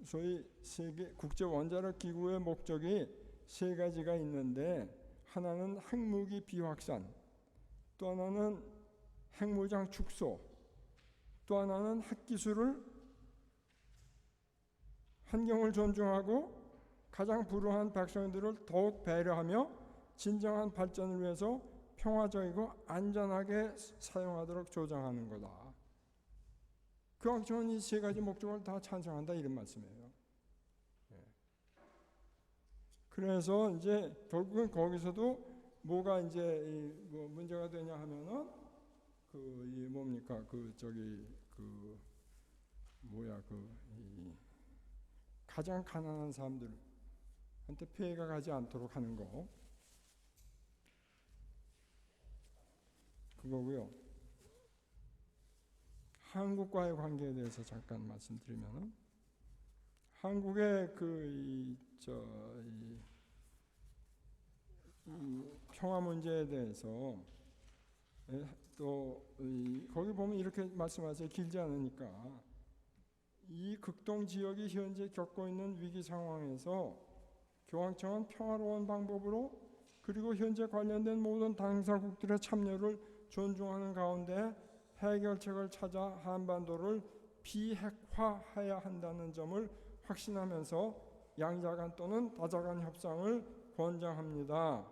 A: 소위 세계 국제 원자력 기구의 목적이 세 가지가 있는데 하나는 핵무기 비확산, 또 하나는 핵무장 축소, 또 하나는 핵기술을 환경을 존중하고 가장 불우한 백성들을 더욱 배려하며 진정한 발전을 위해서 평화적이고 안전하게 사용하도록 조정하는 거다. 교황청은 이 세 가지 목적을 다 찬성한다 이런 말씀이에요. 그래서 이제 결국은 거기서도 뭐가 이제 문제가 되냐 하면은 가장 가난한 사람들한테 피해가 가지 않도록 하는 거 그거고요. 한국과의 관계에 대해서 잠깐 말씀드리면 한국의 이 평화 문제에 대해서 또 거기 보면 이렇게 말씀하세요. 길지 않으니까 이 극동 지역이 현재 겪고 있는 위기 상황에서 교황청은 평화로운 방법으로 그리고 현재 관련된 모든 당사국들의 참여를 존중하는 가운데 해결책을 찾아 한반도를 비핵화해야 한다는 점을 확신하면서 양자간 또는 다자간 협상을 권장합니다.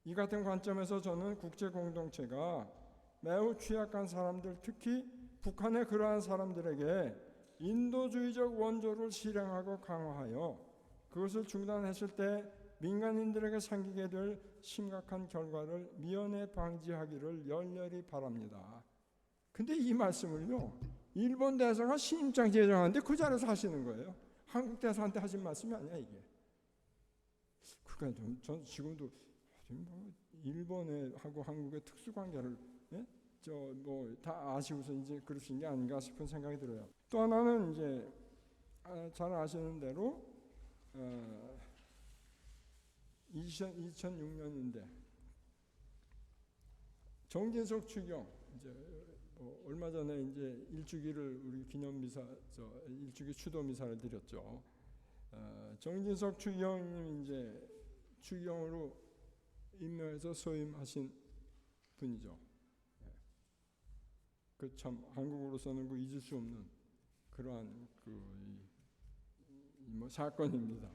A: 이 같은 관점에서 저는 국제 공동체가 매우 취약한 사람들, 특히 북한의 그러한 사람들에게 인도주의적 원조를 실행하고 강화하여 그것을 중단했을 때 민간인들에게 생기게 될 심각한 결과를 미연에 방지하기를 열렬히 바랍니다. 근데 이 말씀을요, 일본 대사가 신임장 제정하는데 그 자리에서 하시는 거예요. 한국 대사한테 하신 말씀이 아니야 이게. 그러니까 전 지금도 일본에 하고 한국의 특수관계를 다 아시고서 이제 그러신 게 아닌가 싶은 생각이 들어요. 또 하나는 이제 잘 아시는 대로 2006년인데 정진석 추경 이제 얼마 전에 이제 일주기를 우리 기념미사 일주기 추도 미사를 드렸죠. 정진석 추경님 이제 추경으로 임명해서 소임하신 분이죠. 그 참 한국으로서는 잊을 수 없는 그러한 사건입니다.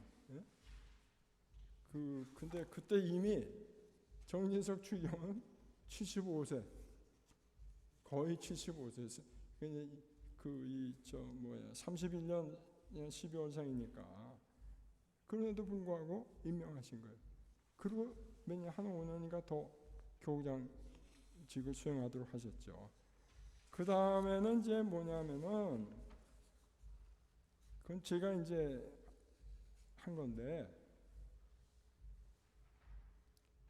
A: 근데 그때 이미 정진석 추경은 75세, 거의 75세였어요. 31년 12월생이니까 그런데도 불구하고 임명하신 거예요. 그리고 한 5년인가 더 교구장직을 수행하도록 하셨죠. 그 다음에는 이제 뭐냐면은 그건 제가 이제 한 건데,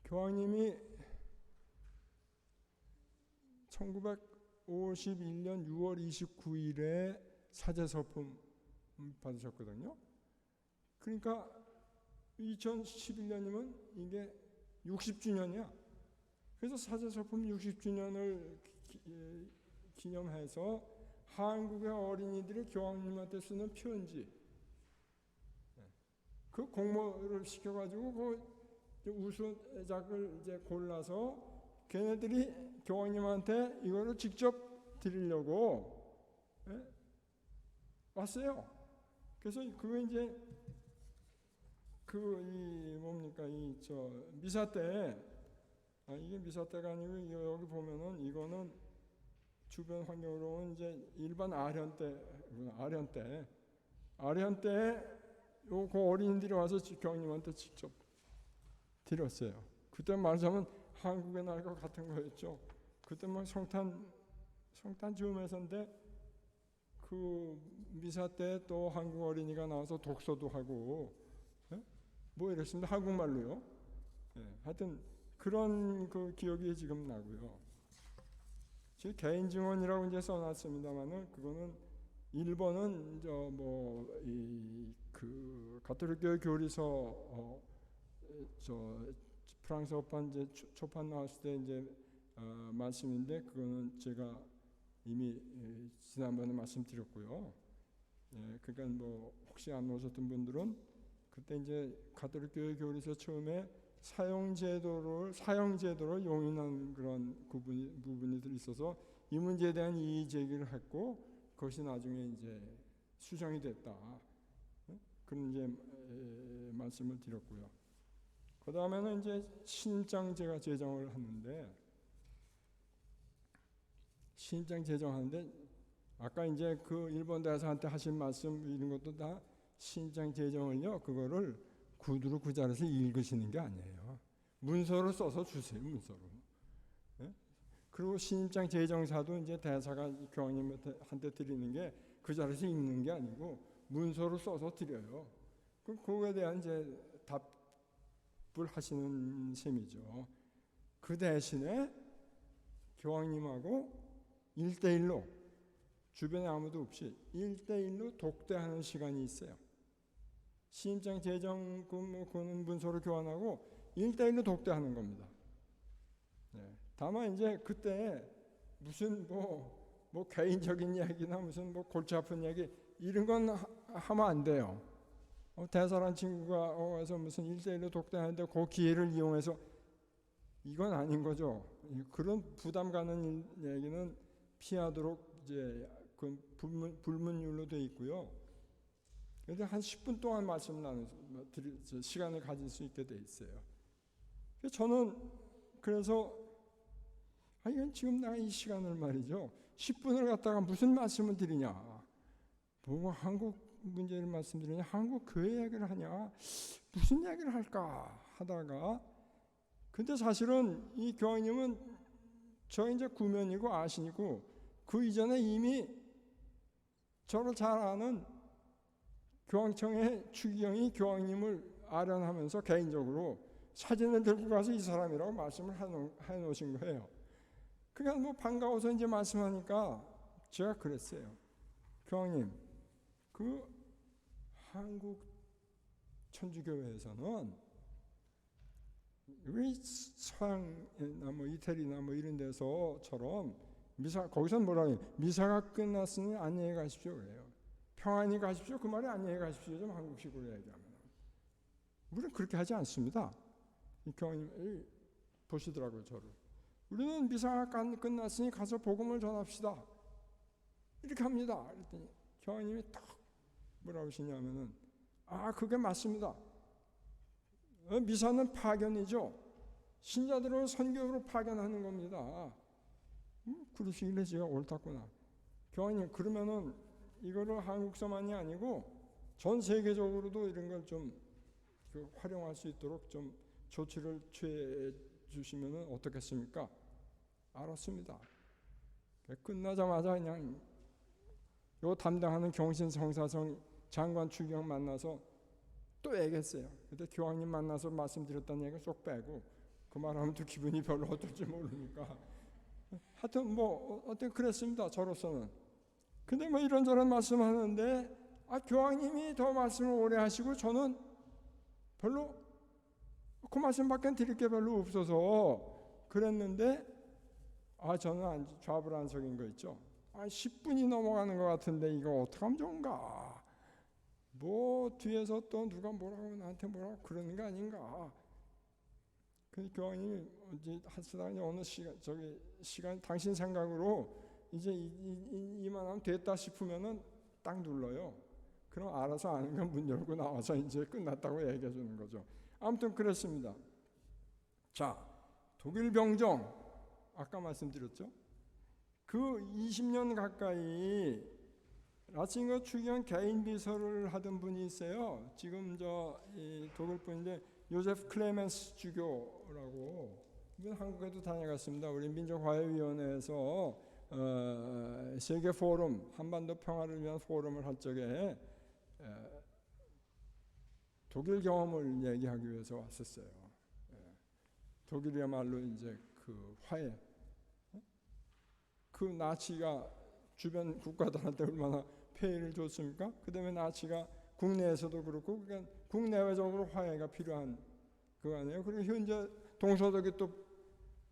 A: 교황님이 1951년 6월 29일에 사제서품 받으셨거든요. 그러니까 2011년이면 이게 60주년이야. 그래서 사제서품 60주년을 기념해서 한국의 어린이들이 교황님한테 쓰는 편지, 그 공모를 시켜가지고 그 우수작을 이제 골라서 걔네들이 교황님한테 이거를 직접 드리려고 왔어요. 그래서 그거 이제 미사 때, 이게 미사 때가 아니고 여기 보면은 이거는 주변 환경으로는 이제 일반 아련 때 요거 어린이들이 와서 교황님한테 직접 드렸어요. 그때 말하자면 한국의 날과 같은 거였죠. 그때 막 성탄 즈음에서인데 그 미사 때 또 한국 어린이가 나와서 독서도 하고 뭐 이랬습니다. 한국말로요. 하여튼 그런 그 기억이 지금 나고요. 지금 개인 증언이라고 이제 써놨습니다만은 그거는 1번은 그 가톨릭교회 교리서 프랑스어판 이제 초판 나왔을 때 이제 말씀인데 그거는 제가 이미 지난번에 말씀드렸고요. 그러니까 뭐 혹시 안 오셨던 분들은 그때 이제 가톨릭교회 교리서 처음에 사형 제도를 용인한 그런 부분이 있어서 이 문제에 대한 이의 제기를 했고 그것이 나중에 이제 수정이 됐다. 그런 이제 말씀을 드렸고요. 그 다음에는 이제 신입장 제가 제정을 하는데 아까 이제 그 일본 대사한테 하신 말씀 이런 것도 다 신입장 제정을요. 그거를 구두로 그 자리에서 읽으시는 게 아니에요. 문서로 써서 주세요. 문서로. 그리고 신입장 제정사도 이제 대사가 교황님한테 드리는 게 그 자리에서 읽는 게 아니고 문서로 써서 드려요. 그거에 대한 이제 답을 하시는 셈이죠. 그 대신에 교황님하고 1대1로 주변에 아무도 없이 1대1로 독대하는 시간이 있어요. 신입장 제정 그는 문서로 교환하고 1대1로 독대하는 겁니다. 다만 이제 그때 무슨 뭐 개인적인 이야기나 무슨 뭐 골치 아픈 이야기 이런 건 하면 안 돼요. 대사란 친구가 와서 무슨 1대1로 독대하는데 그 기회를 이용해서 이건 아닌 거죠. 그런 부담 가는 얘기는 피하도록 이제 그 불문율로 돼 있고요. 그런데 한 10분 동안 말씀을 드릴 시간을 가질 수 있게 돼 있어요. 저는 그래서 이건 지금 내가 이 시간을 말이죠. 10분을 갖다가 무슨 말씀을 드리냐. 뭐 한국 문제를 말씀드리냐. 한국 교회 얘기를 하냐. 무슨 얘기를 할까 하다가 근데 사실은 이 교황님은 저 이제 구면이고 아신이고 그 이전에 이미 저를 잘 아는 교황청의 추기경이 교황님을 아련하면서 개인적으로 사진을 들고 가서 이 사람이라고 말씀을 해놓으신 거예요. 그러니까 뭐 반가워서 이제 말씀하니까 제가 그랬어요. 교황님, 그 한국 천주교회에서는 우리 서양이나 뭐 이태리나 뭐 이런 데서처럼 거기서는 뭐라고 해요? 미사가 끝났으니 안녕히 가십시오 그래요. 평안히 가십시오. 그 말이 안녕히 가십시오. 좀 한국식으로 얘기하면. 우리는 그렇게 하지 않습니다. 이 교황님 보시더라고요, 저를. 우리는 미사가 끝났으니 가서 복음을 전합시다. 이렇게 합니다. 그랬더니 교황님이 딱 뭐라고 하시냐면은 그게 맞습니다. 미사는 파견이죠. 신자들을 선교로 파견하는 겁니다. 그러시길래 제가 옳다구나. 교황님 그러면은 이거를 한국서만이 아니고 전 세계적으로도 이런 걸 좀 활용할 수 있도록 좀 조치를 취해 주시면은 어떻겠습니까? 알았습니다. 끝나자마자 그냥 요 담당하는 경신성사성 장관 추경 만나서 또 얘기했어요. 그때 교황님 만나서 말씀드렸다는 얘기 쏙 빼고 그 말하면 또 기분이 별로 어떨지 모르니까 하여튼 뭐 어떤 그랬습니다. 저로서는. 근데 뭐 이런저런 말씀하는데 교황님이 더 말씀을 오래 하시고 저는 별로 그 말씀밖에 드릴 게 별로 없어서 그랬는데 저는 좌불안석인 거 있죠. 10분이 넘어가는 것 같은데 이거 어떻게 하면 좋은가? 뭐 뒤에서 또 누가 뭐라고 나한테 뭐라고 그러는 거 아닌가? 그 교황이 이제 하시다가 어느 시간 당신 생각으로 이제 이만하면 됐다 싶으면은 딱 눌러요. 그럼 알아서 아는 건 문 열고 나와서 이제 끝났다고 얘기해 주는 거죠. 아무튼 그렇습니다. 자, 독일 병정 아까 말씀드렸죠. 그 20년 가까이 라칭거 추기경 개인 비서를 하던 분이 있어요. 지금 이 독일 분인데 요제프 클레멘스 주교라고 이분 한국에도 다녀갔습니다. 우리 민족화해위원회에서 세계 포럼 한반도 평화를 위한 포럼을 할 적에 독일 경험을 얘기하기 위해서 왔었어요. 독일이야말로 이제 그 화해, 그 나치가 주변 국가들한테 얼마나 폐해를 줬습니까? 그다음에 나치가 국내에서도 그렇고 그러니까 국내외적으로 화해가 필요한 그거 아니에요. 그리고 현재 동서독이 또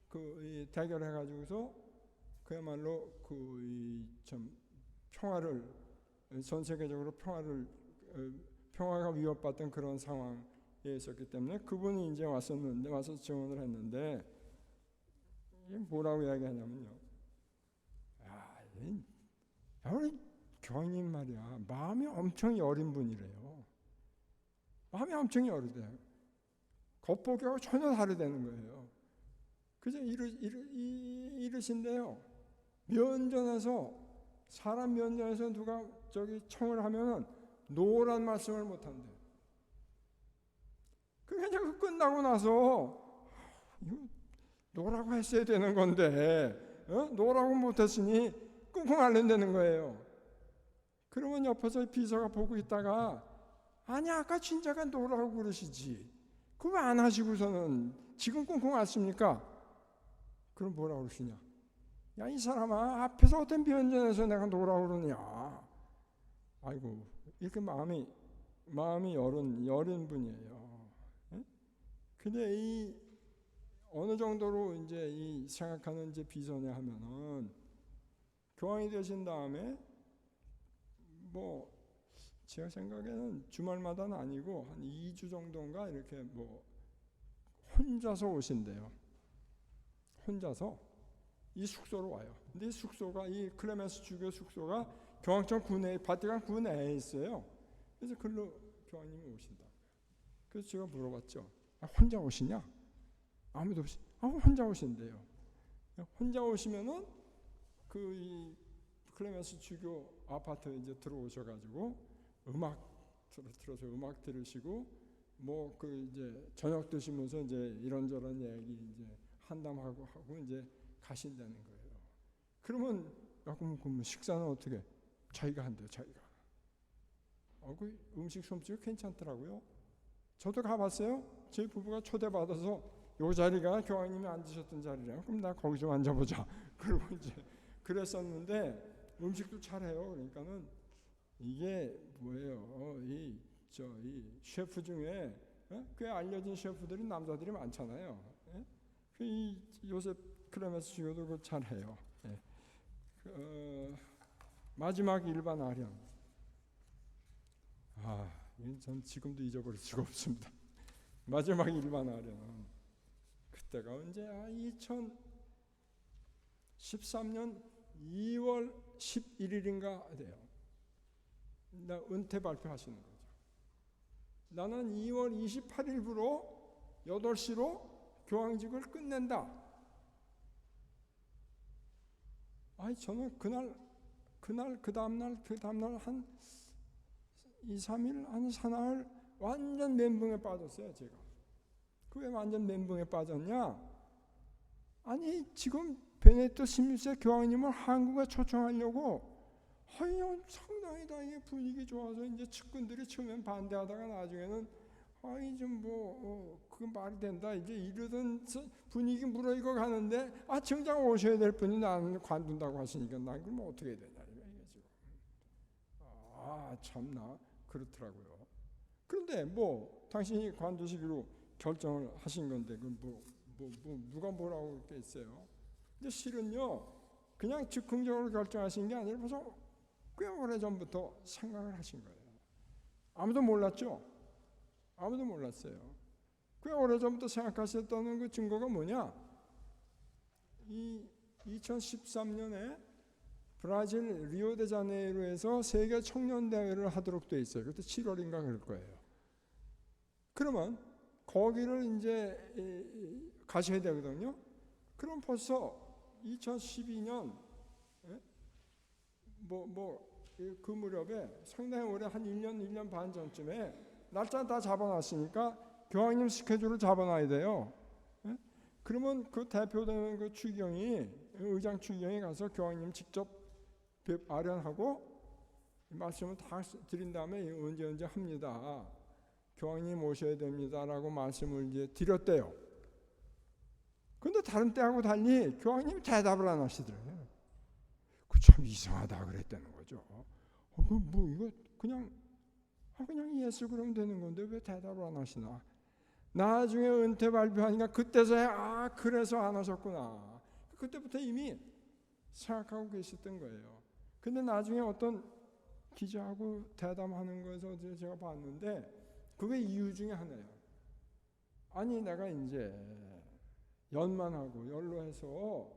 A: 그 대결해 가지고서 그야말로 참 평화를 전 세계적으로 평화가 위협받던 그런 상황에 있었기 때문에 그분이 이제 와서 증언을 했는데 뭐라고 이야기하냐면요. 우리 교황님 말이야 마음이 엄청 여린 분이래요. 마음이 엄청 여리대요. 겉보기하고 전혀 다르다는 거예요. 그저 이르신데요. 사람 면전에서 누가 청을 하면은 노란 말씀을 못 한대. 그냥 끝나고 나서 노라고 했어야 되는 건데 노라고 못했으니 끙끙 앓는다는 거예요. 그러면 옆에서 비서가 보고 있다가 아니 아까 진짜가 노라고 그러시지 그거 왜 안 하시고서는 지금 끙끙 앓습니까? 그럼 뭐라고 그러시냐? 야 이 사람아 앞에서 어떤 면전에서 내가 노라고 그러냐? 아이고 이렇게 마음이 여린 분이에요. 근데 이 어느 정도로 이제 생각하는 이제 비서냐 하면은 교황이 되신 다음에 뭐 제가 생각에는 주말마다는 아니고 한 2주 정도인가 이렇게 뭐 혼자서 오신대요. 혼자서 이 숙소로 와요. 근데 이 숙소가 이 클레멘스 주교 숙소가 교황청 바티칸 구내에 있어요. 그래서 글로 교황님이 오신다. 그래서 제가 물어봤죠. 혼자 오시냐? 아무도 없이. 혼자 오신대요. 혼자 오시면은 이 클레멘스 주교 아파트 이제 들어오셔가지고 음악 틀어서 음악 들으시고 뭐 이제 저녁 드시면서 이제 이런저런 얘기 이제 한담하고 하고 이제 가신다는 거예요. 그러면 그럼 식사는 어떻게? 자기가 한대요. 자기가. 그 음식 솜씨가 괜찮더라고요. 저도 가봤어요. 저희 부부가 초대받아서 요 자리가 교황님이 앉으셨던 자리래요. 그럼 나 거기 좀 앉아보자. 그리고 이제 그랬었는데 음식도 잘해요. 그러니까는 이게 뭐예요? 이 셰프 중에 꽤 알려진 셰프들이 남자들이 많잖아요. 이 요셉 클레멘스 주교도 그거 잘해요. 마지막 일반 아련. 전 지금도 잊어버릴 수가 없습니다. 마지막 일반 아련. 그때가 언제? 2013년 2월 11일인가 돼요. 나 은퇴 발표하시는 거죠. 나는 2월 28일부로 8시로 교황직을 끝낸다. 저는 그 다음날 한 2, 3일, 한 사나흘 완전 멘붕에 빠졌어요, 제가. 왜 완전 멘붕에 빠졌냐? 지금 베네딕토 16세 교황님을 한국에 초청하려고 아니, 상당히 다 이게 분위기 좋아서 이제 측근들이 처음엔 반대하다가 나중에는 아이 그 말이 된다 이제 이러던 분위기 무르익어 가는데 정작 오셔야 될 분이 나는 관둔다고 하시니까 난 그럼 어떻게 해야 되냐 이게 지금. 참나 그렇더라고요. 그런데 당신이 관두시기로 결정을 하신 건데 누가 뭐라고 그랬겠어요? 근데 실은요 그냥 즉흥적으로 결정하신 게 아니라 벌써 꽤 오래전부터 생각을 하신 거예요. 아무도 몰랐죠? 아무도 몰랐어요. 꽤 오래전부터 생각하셨다는 그 증거가 뭐냐? 이 2013년에 브라질 리오데자네이루에서 세계 청년대회를 하도록 돼 있어요. 그때 7월인가 그럴 거예요. 그러면 거기를 이제 가셔야 되거든요. 그럼 벌써 2012년 그 무렵에 상당히 오래 한 1년 반 전쯤에 날짜 다 잡아놨으니까 교황님 스케줄을 잡아놔야 돼요. 그러면 그 대표되는 그 추기경이 의장 추기경이 가서 교황님 직접 아련하고 말씀을 다 드린 다음에 언제 합니다. 교황님 오셔야 됩니다라고 말씀을 이제 드렸대요. 그런데 다른 때하고 달리 교황님이 대답을 안 하시더래요. 그 참 이상하다 그랬다는 거죠. 이거 그냥 예수 그러면 되는 건데 왜 대답을 안 하시나? 나중에 은퇴 발표하니까 그때서야 그래서 안 하셨구나. 그때부터 이미 생각하고 계셨던 거예요. 근데 나중에 어떤 기자하고 대담하는 거에서 제가 봤는데 그게 이유 중에 하나예요. 아니 내가 이제 연만하고 연로해서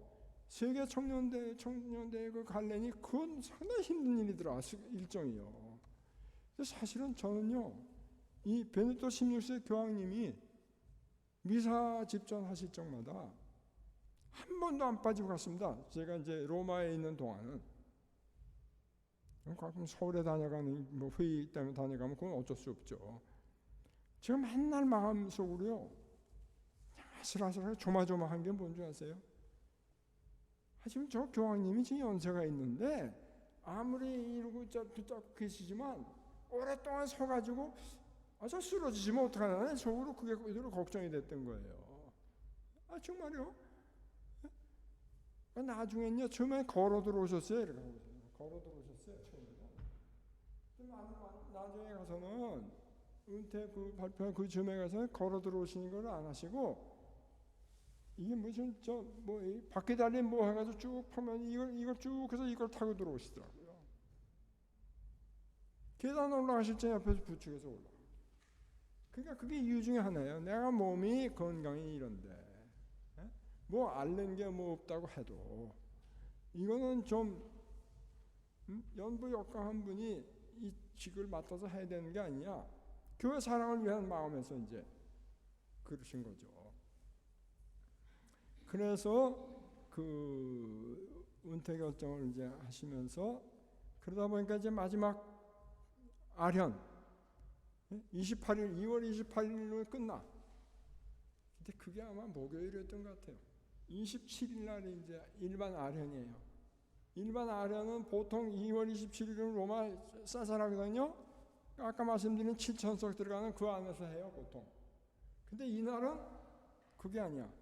A: 세계 청년대회 그 갈래니 그건 상당히 힘든 일이더라. 일정이요. 사실은 저는요 이 베네토 16세 교황님이 미사 집전하실 적마다 한 번도 안 빠지고 갔습니다. 제가 이제 로마에 있는 동안은 가끔 서울에 다녀가는 회의 때문에 다녀가면 그건 어쩔 수 없죠. 제가 맨날 마음속으로요 아슬아슬하게 조마조마한 게 뭔지 아세요? 지금 저 교황님이 지금 연세가 있는데 아무리 이러고 붙잡고 계시지만 오랫동안 서가지고 저 쓰러지시면 어떡하나 속으로 그게 그대로 걱정이 됐던 거예요. 정말요? 나중엔요 처음에 걸어 들어오셨어요. 이렇게 걸어 들어오셨어요 처음에. 나중에 가서는 은퇴 그 발표 그 즈음에 가서 걸어 들어오시는 걸 안 하시고 이게 무슨 바퀴 달린 해가지고 쭉 하면 이걸 쭉 해서 이걸 타고 들어오시더라고요. 계단 올라가실 때 옆에서 부축해서 올라. 그러니까 그게 이유 중에 하나예요. 내가 몸이 건강이 이런데 앓는 게 없다고 해도 이거는 좀 연부 역강한 분이 이 직을 맡아서 해야 되는 게 아니냐. 교회 사랑을 위한 마음에서 이제 그러신 거죠. 그래서 그 은퇴 결정을 이제 하시면서 그러다 보니까 이제 마지막 아련 2월 28일로 끝나. 근데 그게 아마 목요일이었던 것 같아요. 27일 날이 이제 일반 아련이에요. 일반 아련은 보통 2월 27일은 로마 사사라거든요. 아까 말씀드린 7천석 들어가는 그 안에서 해요 보통. 근데 이날은 그게 아니야.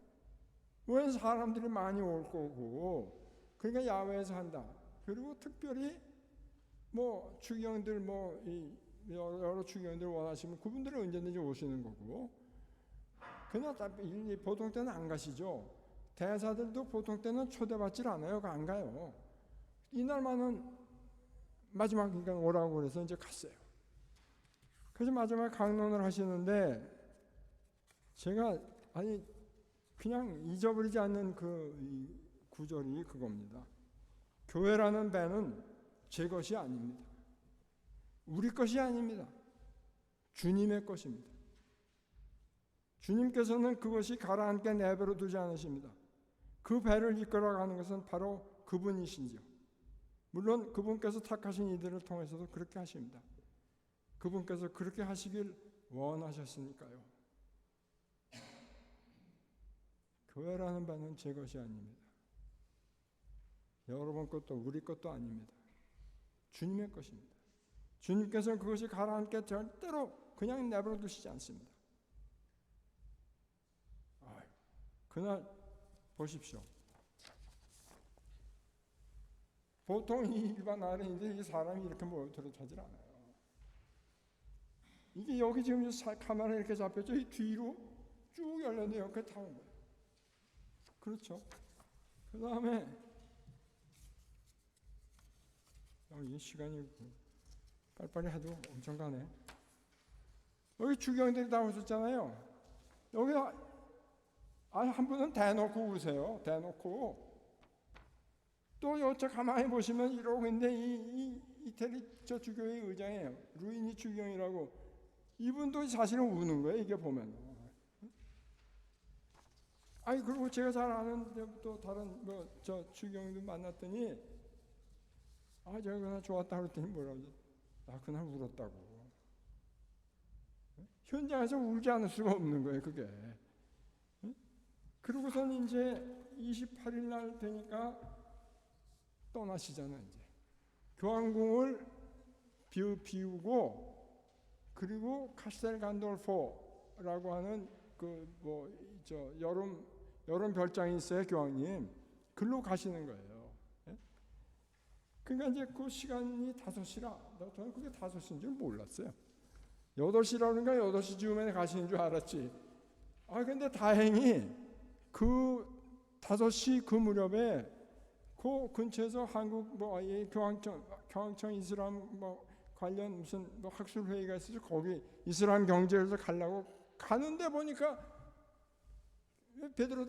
A: 왜 사람들이 많이 올 거고 그러니까 야외에서 한다. 그리고 특별히 추기경들 여러 추기경들 원하시면 그분들은 언제든지 오시는 거고 그냥 보통 때는 안 가시죠. 대사들도 보통 때는 초대받질 않아요. 안 가요. 이날만은 마지막이니까 오라고 그래서 이제 갔어요. 그래서 마지막에 강론을 하시는데 제가 그냥 잊어버리지 않는 그 구절이 그겁니다. 교회라는 배는 제 것이 아닙니다. 우리 것이 아닙니다. 주님의 것입니다. 주님께서는 그것이 가라앉게 내버려 두지 않으십니다. 그 배를 이끌어가는 것은 바로 그분이신지요. 물론 그분께서 택하신 이들을 통해서도 그렇게 하십니다. 그분께서 그렇게 하시길 원하셨으니까요. 교회라는 바는 제 것이 아닙니다. 여러분 것도 우리 것도 아닙니다. 주님의 것입니다. 주님께서는 그것이 가라앉게 절대로 그냥 내버려 두시지 않습니다. 그날 보십시오. 보통 이 일반 아래인데 이 사람이 이렇게 모여들어 타질 않아요. 이게 여기 지금 카메라 이렇게 잡혔죠. 이 뒤로 쭉 열렸는데 이렇게 타는 거예요. 그렇죠. 그 다음에 이 시간이 빨리빨리 해도 엄청 가네. 여기 주경들이 다 오셨잖아요. 여기 한 분은 대놓고 우세요. 대놓고. 또 여차 가만히 보시면 이러고 있는데 이 이태리 저 주교의 의장이에요. 루이니 주경이라고. 이분도 사실은 우는 거예요. 이게 보면. 아니 그리고 제가 잘 아는 또 다른 저 주경도 만났더니 제가 그날 좋았다 그랬더니 뭐라고 나 그날 울었다고. 현장에서 울지 않을 수가 없는 거예요. 그게. 그러고선 이제 28일 날 되니까 떠나시잖아요. 이제 교황궁을 비우고 그리고 카스텔 간돌포라고 하는 여름 별장이 있어요. 교황님 글로 가시는 거예요. 그러니까 이제 그 시간이 5시라 저는 그게 5시인 줄 몰랐어요. 8시라는가 8시 즈음에 가시는 줄 알았지. 근데 다행히 그 5시 그 무렵에 그 근처에서 한국 교황청 이슬람 관련 무슨 학술 회의가 있어서 거기 이슬람 경제에서 가려고 가는데 보니까 베드로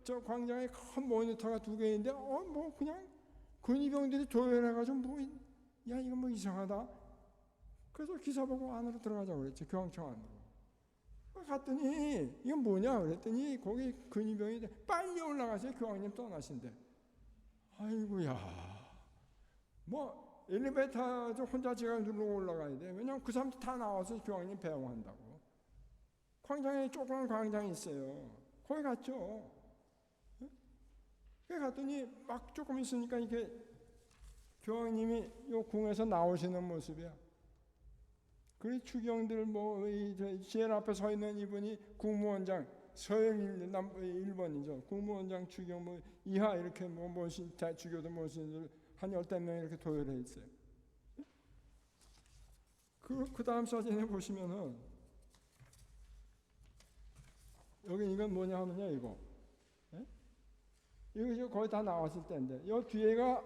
A: 저 광장에 큰 모니터가 2개 있는데 그냥 근위병들이 조율해가지고 이거 이상하다. 그래서 기사 보고 안으로 들어가자고 그랬죠. 교황청 안으로. 갔더니 이건 뭐냐 그랬더니 거기 근위병이 빨리 올라가세요. 교황님 떠나신대. 아이고야. 엘리베이터 혼자 제가 누르고 올라가야 돼. 왜냐면 그 사람들 다 나와서 교황님 배웅한다고. 광장에 조그만 광장이 있어요. 거기 갔죠. 거기 갔더니 막 조금 있으니까 이게 교황님이 요 궁에서 나오시는 모습이야. 그 추경들 제일 앞에 서 있는 이분이 국무원장 일본이죠. 국무원장 추경 이하 이렇게 모신 주교도 모신 한 10명 이렇게 도열해 있어요. 그 다음 사진에 보시면은 여기 이건 뭐냐 하면요 이거 거의 다 나왔을 때인데 이 뒤에가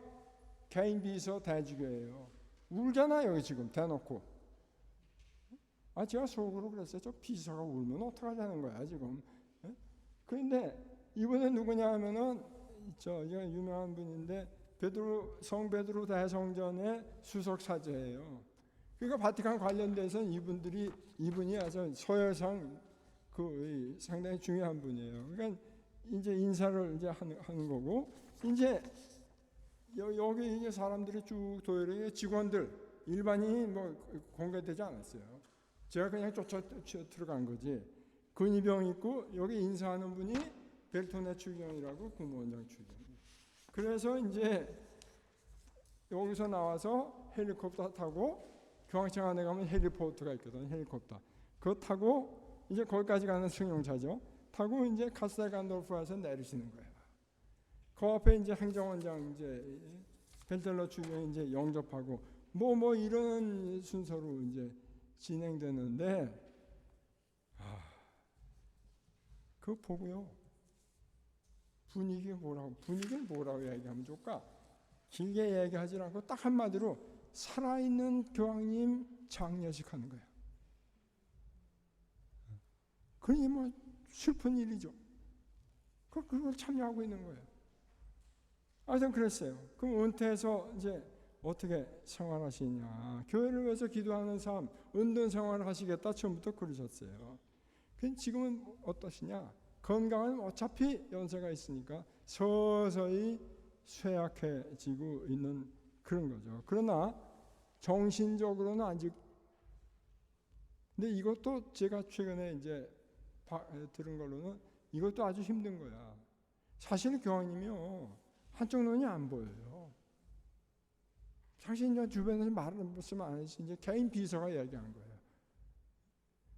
A: 개인 비서 대주교예요. 울잖아요 여기 지금 대놓고. 제가 속으로 그랬어요. 저 비서가 울면 어떡하자는 거야 지금. 그런데 이분은 누구냐 하면은 이거 유명한 분인데 성 베드로 대성전의 수석 사제예요. 그러니까 바티칸 관련돼서 이분이 아주 서열상 상당히 중요한 분이에요. 그러니까 이제 인사를 이제 하는 거고 이제 여기 이제 사람들이 쭉 도열해 직원들 일반인이 공개되지 않았어요. 제가 그냥 쫓아 들어간 거지. 근위병 있고 여기 인사하는 분이 벨토네 추경이라고 국무원장 추경. 그래서 이제 여기서 나와서 헬리콥터 타고 교황청 안에 가면 헬리포트가 있거든. 헬리콥터. 그거 타고 이제 거기까지 가는 승용차죠. 타고 이제 카스텔 간돌프에서 내리시는 거예요. 그 앞에 이제 행정원장 이제 벨텔러 추경이 이제 영접하고 이런 순서로 이제 진행되는데 그거 보고요. 분위기를 뭐라고 얘기하면 좋을까? 길게 얘기하지 않고 딱 한마디로 살아있는 교황님 장례식 하는 거예요. 그러니 슬픈 일이죠. 그걸 참여하고 있는 거예요. 하여튼 그랬어요. 그럼 은퇴해서 이제 어떻게 생활하시냐. 교회를 위해서 기도하는 삶, 은둔 생활을 하시겠다 처음부터 그러셨어요. 지금은 어떠시냐? 건강은 어차피 연세가 있으니까 서서히 쇠약해지고 있는 그런 거죠. 그러나 정신적으로는 아직 근데 이것도 제가 최근에 이제 들은 걸로는 이것도 아주 힘든 거야. 사실 교황님이요 한쪽 눈이 안 보여요. 당신 주변에서 말씀 안 하시 이제 개인 비서가 이야기한 거예요.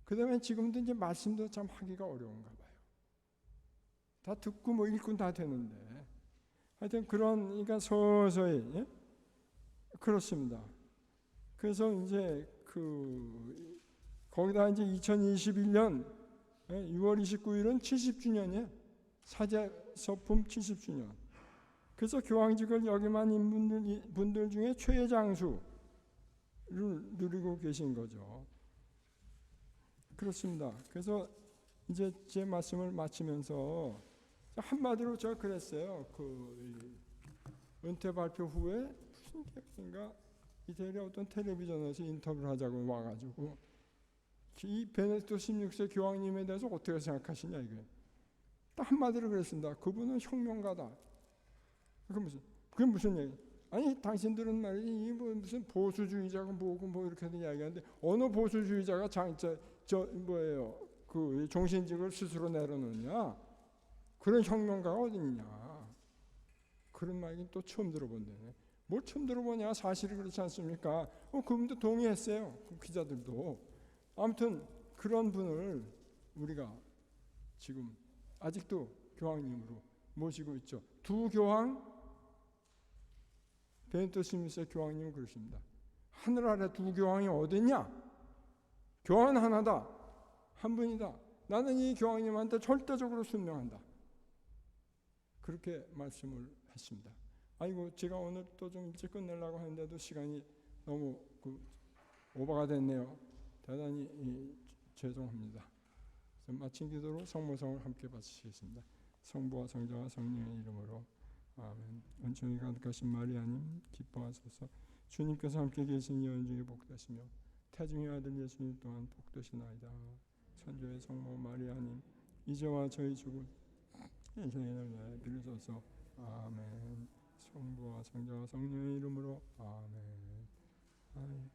A: 그다음에 지금도 이제 말씀도 참 하기가 어려운가 봐요. 다 듣고 뭐 읽고 다 되는데 하여튼 그러니까 서서히 예? 그렇습니다. 그래서 이제 거기다 이제 2021년 6월 29일은 70주년이에요. 사제서품 70주년. 그래서 교황직을 역임한 분들 중에 최장수를 누리고 계신 거죠. 그렇습니다. 그래서 이제 제 말씀을 마치면서 한마디로 제가 그랬어요. 은퇴 발표 후에 무슨 때인가 이태리 어떤 텔레비전에서 인터뷰를 하자고 와가지고 이 베네딕토 16세 교황님에 대해서 어떻게 생각하시냐 이게 딱 한마디로 그랬습니다. 그분은 혁명가다. 그게 무슨 얘기? 아니 당신들은 말이지 무슨 보수주의자고 뭐고 뭐 이렇게 이야기하는데 어느 보수주의자가 그 종신직을 스스로 내려놓느냐? 그런 혁명가가 어디 있냐? 그런 말이 또 처음 들어본다네. 뭘 처음 들어보냐? 사실이 그렇지 않습니까? 그분도 동의했어요. 그 기자들도. 아무튼 그런 분을 우리가 지금 아직도 교황님으로 모시고 있죠. 두 교황, 베네딕토 16세 교황님은 그러십니다. 하늘 아래 두 교황이 어디 있냐? 교황은 하나다. 한 분이다. 나는 이 교황님한테 절대적으로 순명한다. 그렇게 말씀을 했습니다. 아이고 제가 오늘 또 좀 일찍 끝내려고 하는데도 시간이 너무 오버가 됐네요. 대단히 죄송합니다. 마친 기도로 성모성을 함께 바치겠습니다. 성부와 성자와 성령의 이름으로 아멘. 은총이 가득하신 마리아님 기뻐하소서. 주님께서 함께 계신 여인 중에 복되시며 태중의 아들 예수님 또한 복되시나이다. 천주의 성모 마리아님 이제와 저희 죽을 인생을 위하여 빌으소서. 아멘. 성부와 성자와 성령의 이름으로 아멘.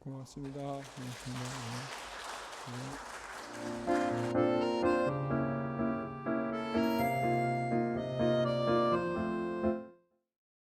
A: 고맙습니다. 고맙습니다. 네.